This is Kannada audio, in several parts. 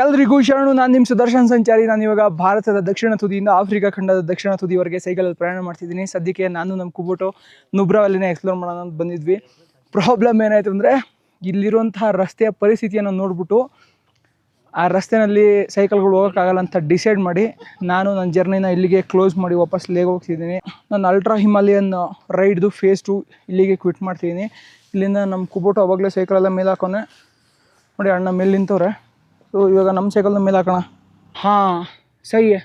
ಎಲ್ರಿಗೂ ಶರಣು. ನಾನು ನಿಮ್ಮ ಸುದರ್ಶನ್ ಸಂಚಾರಿ. ನಾನು ಇವಾಗ ಭಾರತದ ದಕ್ಷಿಣ ತುದಿಯಿಂದ ಆಫ್ರಿಕಾ ಖಂಡದ ದಕ್ಷಿಣ ತುದಿವರೆಗೆ ಸೈಕಲಲ್ಲಿ ಪ್ರಯಾಣ ಮಾಡ್ತಿದ್ದೀನಿ. ಸದ್ಯಕ್ಕೆ ನಾನು ನಮ್ಮ ಕುಬಿಟು ನುಬ್ರಾ ವ್ಯಾಲಿನ ಎಕ್ಸ್ಪ್ಲೋರ್ ಮಾಡೋಣ ಅಂತ ಬಂದಿದ್ವಿ. ಪ್ರಾಬ್ಲಮ್ ಏನಾಯಿತು ಅಂದರೆ, ಇಲ್ಲಿರುವಂತಹ ರಸ್ತೆಯ ಪರಿಸ್ಥಿತಿಯನ್ನು ನೋಡಿಬಿಟ್ಟು ಆ ರಸ್ತೆಯಲ್ಲಿ ಸೈಕಲ್ಗಳು ಹೋಗೋಕ್ಕಾಗಲ್ಲ ಅಂತ ಡಿಸೈಡ್ ಮಾಡಿ ನಾನು ನನ್ನ ಜರ್ನಿನ ಇಲ್ಲಿಗೆ ಕ್ಲೋಸ್ ಮಾಡಿ ವಾಪಸ್ ಲೇಗ್ ಹೋಗ್ತಿದ್ದೀನಿ. ನಾನು ಅಲ್ಟ್ರಾ ಹಿಮಾಲಯನ್ ರೈಡ್ದು ಫೇಸ್ 2 ಇಲ್ಲಿಗೆ ಕ್ವಿಟ್ ಮಾಡ್ತಿದ್ದೀನಿ. ಇಲ್ಲಿಂದ ನಮ್ಮ ಕುಬಿಟು ಅವಾಗಲೇ ಸೈಕಲೆಲ್ಲ ಮೇಲೆ ಹಾಕೋನೆ ನೋಡಿ, ಅಣ್ಣ ಮೇಲೆ ನಿಂತವ್ರೆ. ಸೊ ಇವಾಗ ನಮ್ಮ ಸೈಕಲ್ನ ಮೇಲೆ ಹಾಕೋಣ. हाँ सही है.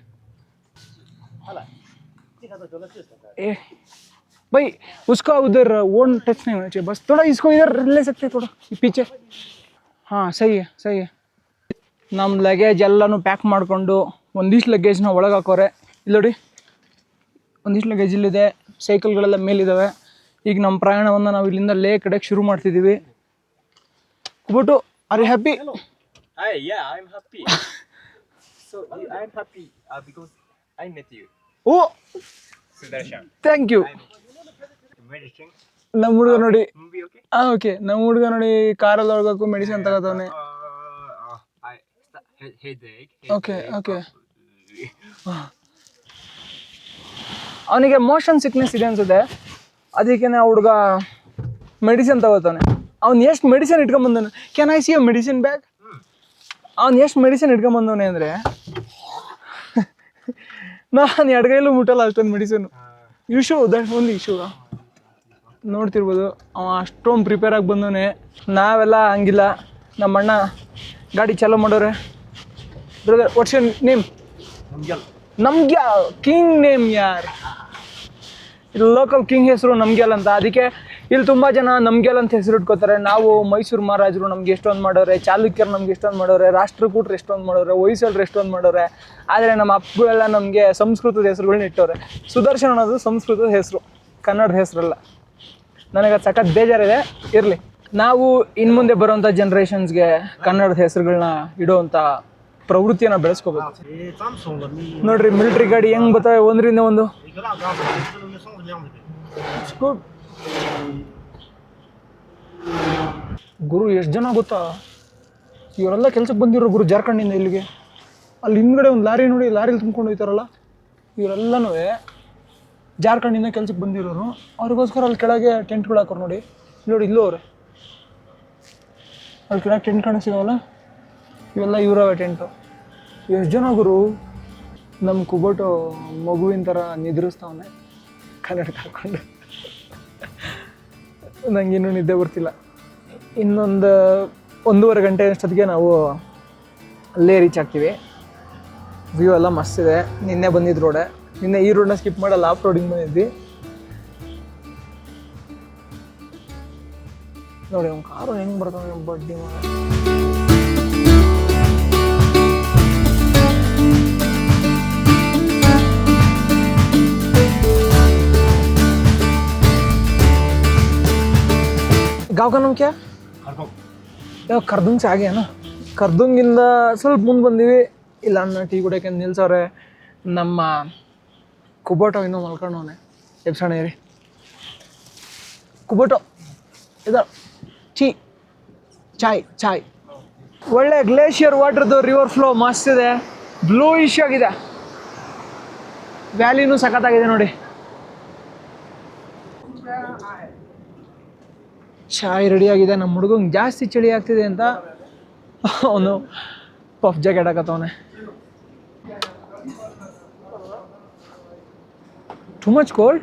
ए भाई उसका उधर ओन टच नहीं होना चाहिए, बस थोड़ा इसको इधर ले सकते हैं, थोड़ा पीछे. हाँ सही है सही है. ನಮ್ಮ ಲಗೇಜ್ ಎಲ್ಲನೂ ಪ್ಯಾಕ್ ಮಾಡಿಕೊಂಡು ಒಂದಿಷ್ಟು ಲಗೇಜ್ನ ಒಳಗೆ ಹಾಕೋರೆ. ಇಲ್ಲಿ ನೋಡಿ, ಒಂದಿಷ್ಟು ಲಗೇಜ್ ಇಲ್ಲಿದೆ, ಸೈಕಲ್ಗಳೆಲ್ಲ ಮೇಲಿದ್ದಾವೆ. ಈಗ ನಮ್ಮ ಪ್ರಯಾಣವನ್ನು ನಾವು ಇಲ್ಲಿಂದ ಲೇ ಕಡೆಗೆ ಶುರು ಮಾಡ್ತಿದ್ದೀವಿ. ಕುಬಿಟು, are you happy? Hi, yeah, I'm happy. So I'm happy because I met you. Oh, Sudarshan. Thank you. Medicine. ನಮ್ಮ ಹುಡುಗ ನೋಡಿ, Movie okay? ಓಕೆ, ನಮ್ಮ ಹುಡುಗ ನೋಡಿ ಕಾರಲ್ಲಿ ಹೋಗಕ್ಕೂ ಮೆಡಿಸಿನ್ ತಗೋತಾವನೆ. Headache. Okay okay. ಅವನಿಗೆ ಮೋಷನ್ ಸಿಕ್ನೆಸ್ ಇದೆ ಅನ್ಸುತ್ತೆ, ಅದಕ್ಕೆ ಆ ಹುಡುಗ ಮೆಡಿಸಿನ್ ತಗೋತಾನೆ. ಅವ್ನು ಎಷ್ಟು ಮೆಡಿಸಿನ್ ಇಟ್ಕೊಂಬಂದವನು, can I see a medicine bag? ಅವ್ನು ಎಷ್ಟು ಮೆಡಿಸಿನ್ ಇಟ್ಕೊಂಬಂದವನೆ ಅಂದರೆ ನಾನು ಎಡಗೈಲೂ ಮುಟ್ಟಲ್ಲ ಅಷ್ಟೊಂದು medicine. Issue that only issue. ನೋಡ್ತಿರ್ಬೋದು, ಅವ ಅಷ್ಟೊಂದು ಪ್ರಿಪೇರ್ ಆಗಿ ಬಂದವನೆ. ನಾವೆಲ್ಲ ಹಂಗಿಲ್ಲ. ನಮ್ಮ ಅಣ್ಣ ಗಾಡಿ ಚಾಲೂ ಮಾಡೋರೆ. Brother, what's your name? Namgyal. King name ಯಾರ್? ಇದು ಲೋಕಲ್ ಕಿಂಗ್ ಹೆಸರು ನಮ್ಗ್ಯಾಲ್ ಅಂತ. ಅದಕ್ಕೆ ಇಲ್ಲಿ ತುಂಬ ಜನ ನಮ್ಗ್ಯಾಲ್ ಅಂತ ಹೆಸರು ಇಟ್ಕೋತಾರೆ. ನಾವು ಮೈಸೂರು ಮಹಾರಾಜರು ನಮ್ಗೆ ಎಷ್ಟೊಂದು ಮಾಡೋರೆ, ಚಾಲುಕ್ಯರು ನಮ್ಗೆ ಎಷ್ಟೊಂದು ಮಾಡೋರೆ, ರಾಷ್ಟ್ರಕೂಟರು ಎಷ್ಟೊಂದು ಮಾಡೋರೆ, ಹೊಯ್ಸಳರು ಎಷ್ಟೊಂದು ಮಾಡೋರೆ. ಆದರೆ ನಮ್ಮ ಅಪ್ಪಗಳೆಲ್ಲ ನಮಗೆ ಸಂಸ್ಕೃತದ ಹೆಸರುಗಳನ್ನ ಇಟ್ಟವ್ರೆ. ಸುದರ್ಶನ್ ಅನ್ನೋದು ಸಂಸ್ಕೃತದ ಹೆಸರು, ಕನ್ನಡದ ಹೆಸರಲ್ಲ. ನನಗೆ ಅದು ಸಖತ್ ಬೇಜಾರಿದೆ. ಇರಲಿ, ನಾವು ಇನ್ನು ಮುಂದೆ ಬರೋವಂಥ ಜನ್ರೇಷನ್ಸ್ಗೆ ಕನ್ನಡದ ಹೆಸರುಗಳನ್ನ ಇಡೋವಂಥ ಪ್ರವೃತ್ತಿಯನ್ನು ಬೆಳೆಸ್ಕೋಬೇಕು. ನೋಡ್ರಿ, ಮಿಲಿಟ್ರಿ ಗಾಡಿ ಹೆಂಗೆ ಬರ್ತವೆ ಒಂದರಿಂದ ಒಂದು. ಗುಡ್. ಗುರು ಎಷ್ಟು ಜನ ಗೊತ್ತಾ, ಇವರೆಲ್ಲ ಕೆಲ್ಸಕ್ಕೆ ಬಂದಿರೋ ಗುರು ಜಾರ್ಖಂಡಿಂದ ಇಲ್ಲಿಗೆ. ಅಲ್ಲಿ ಹಿಂದ್ಗಡೆ ಒಂದು ಲಾರಿ ನೋಡಿ, ಲಾರಿಲಿ ತುಂಬ್ಕೊಂಡು ಹೋಗ್ತಾರಲ್ಲ, ಇವರೆಲ್ಲನೂ ಜಾರ್ಖಂಡಿಂದ ಕೆಲ್ಸಕ್ಕೆ ಬಂದಿರೋರು. ಅವ್ರಿಗೋಸ್ಕರ ಅಲ್ಲಿ ಕೆಳಗೆ ಟೆಂಟ್ಗಳು ಹಾಕೋರು ನೋಡಿ. ನೋಡಿ ಇಲ್ಲೂ ಅವ್ರೆ, ಅಲ್ಲಿ ಕೆಳಗೆ ಟೆಂಟ್ ಕಾಣಿಸ್ತಿದಾವಲ್ಲ, ಇವೆಲ್ಲ ಇವರವೇ ಟೆಂಟು. ಎಷ್ಟು ಜನ ಗುರು. ನಮ್ಮ ಕುಬಿಟು ಮಗುವಿನ ಥರ ನಿದ್ರಿಸ್ತಾವನೆ ಕನ್ನಡ ಹಾಕ್ಕೊಂಡು. ನಂಗೆ ಇನ್ನೂ ನಿದ್ದೆ ಬರ್ತಿಲ್ಲ. ಇನ್ನೊಂದು 1.5 ಗಂಟೆ ಅಷ್ಟೊತ್ತಿಗೆ ನಾವು ಅಲ್ಲೇ ರೀಚ್ ಆಗ್ತೀವಿ. ವ್ಯೂ ಎಲ್ಲ ಮಸ್ತಿದೆ. ನಿನ್ನೆ ಬಂದಿದ್ದು ರೋಡೆ, ನಿನ್ನೆ ಈ ರೋಡನ್ನ ಸ್ಕಿಪ್ ಮಾಡಲ್ಲ, ಆಫ್ ರೋಡಿಂಗ್ ಬಂದಿದ್ವಿ. ನೋಡಿ ಅವ್ನು ಕಾರು ಹೆಂಗೆ ಬರ್ತಾನೆ ಬಡ್ಡಿ ಮಗ. गाँव का नाम क्या? ಯಾವ ಕರ್ದುಂಗ್ से आगे है ना. ಕರ್ದುಂಗಿಂದ ಸ್ವಲ್ಪ ಮುಂದೆ ಬಂದೀವಿ. ಇಲ್ಲ ಅಣ್ಣ ಟೀ ಕುಡಿಯೋಕೆ ನಿಲ್ಸವ್ರೆ. ನಮ್ಮ ಕುಬಿಟು ಇನ್ನೂ ಮಲ್ಕೊಂಡವನೆ. ಎಬ್ಸೋಣ ರೀ ಕುಬಿಟು. ಇದು ಟೀ, ಚಾಯ್ ಚಾಯ್. ಒಳ್ಳೆ ಗ್ಲೇಷಿಯರ್ ವಾಟರ್ದು ರಿವರ್ ಫ್ಲೋ ಮಸ್ತ್ ಇದೆ, ಬ್ಲೂಯಿಶ್ ಆಗಿದೆ. ವ್ಯಾಲಿನೂ ಸಖತ್ತಾಗಿದೆ ನೋಡಿ. ಚಾಯ್ ರೆಡಿಯಾಗಿದೆ. ನಮ್ಮ ಹುಡುಗಂಗೆ ಜಾಸ್ತಿ ಚಳಿ ಆಗ್ತಿದೆ ಅಂತ ಅವನು ಪಫ್ ಜಾಕೆಟ್ ಹಾಕತ್ತವನೆ. Too much cold.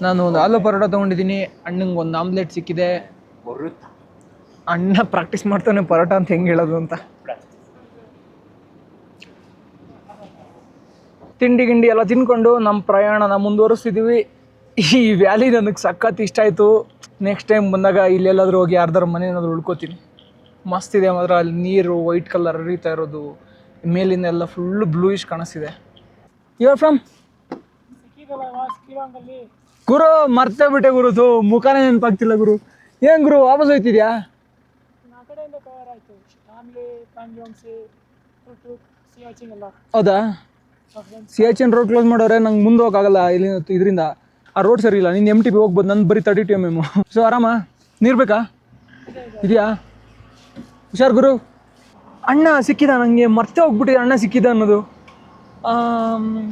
ನಾನು ಒಂದು ಆಲೂ ಪರೋಟ ತೊಗೊಂಡಿದ್ದೀನಿ. ಅಣ್ಣಂಗೆ ಒಂದು ಆಮ್ಲೆಟ್ ಸಿಕ್ಕಿದೆ. ಅಣ್ಣ ಪ್ರಾಕ್ಟೀಸ್ ಮಾಡ್ತಾನೆ ಪರೋಟ ಅಂತ ಹೆಂಗೆ ಹೇಳೋದು ಅಂತ. ತಿಂಡಿ ಗಿಂಡಿ ಎಲ್ಲ ತಿನ್ಕೊಂಡು ನಮ್ಮ ಪ್ರಯಾಣನ ಮುಂದುವರಿಸ್ತಿದ್ದೀವಿ. ಈ ವ್ಯಾಲಿ ನನಗೆ ಸಖತ್ ಇಷ್ಟ ಆಯಿತು. ನೆಕ್ಸ್ಟ್ ಟೈಮ್ ಬಂದಾಗ ಇಲ್ಲೆಲ್ಲಾದರೂ ಹೋಗಿ ಯಾರ್ದಾರು ಮನೆ ಏನಾದರೂ ಉಳ್ಕೋತೀನಿ. ಮಸ್ತಿದೆ ಮಾತ್ರ. ಅಲ್ಲಿ ನೀರು ವೈಟ್ ಕಲರ್ ಹರಿತಾ ಇರೋದು, ಮೇಲಿಂದ ಎಲ್ಲ ಫುಲ್ಲು ಬ್ಲೂಯಿಶ್ ಕಾಣಿಸ್ತಿದೆ. You're from? ಗುರು ಮರ್ತೇ ಬಿಟ್ಟೆ ಗುರು. ಮುಖನೇ ನೆನಪಾಗ್ತಿಲ್ಲ ಗುರು. ಏನು ಗುರು ವಾಪಸ್ ಹೋಗ್ತಿದ್ಯಾ? ಹೌದಾ? ಸಿಯಾಚಿನ್ ರೋಡ್ ಕ್ಲೋಸ್ ಮಾಡೋರೆ. ನಂಗೆ ಮುಂದೆ ಹೋಗೋಕ್ಕಾಗಲ್ಲ ಇಲ್ಲಿ ಇದರಿಂದ. ಆ ರೋಡ್ ಸರಿ ಇಲ್ಲ. ನೀನು MTB ಹೋಗ್ಬೋದು, ನನ್ನ ಬರೀ 32 mm. ಸೊ ಆರಾಮ? ನೀರು ಬೇಕಾ? ಇದೆಯಾ? ಹುಷಾರ್ ಗುರು. ಅಣ್ಣ ಸಿಕ್ಕಿದ, ನನಗೆ ಮರ್ತೇ ಹೋಗ್ಬಿಟ್ಟಿದೆ ಅಣ್ಣ ಸಿಕ್ಕಿದ ಅನ್ನೋದು.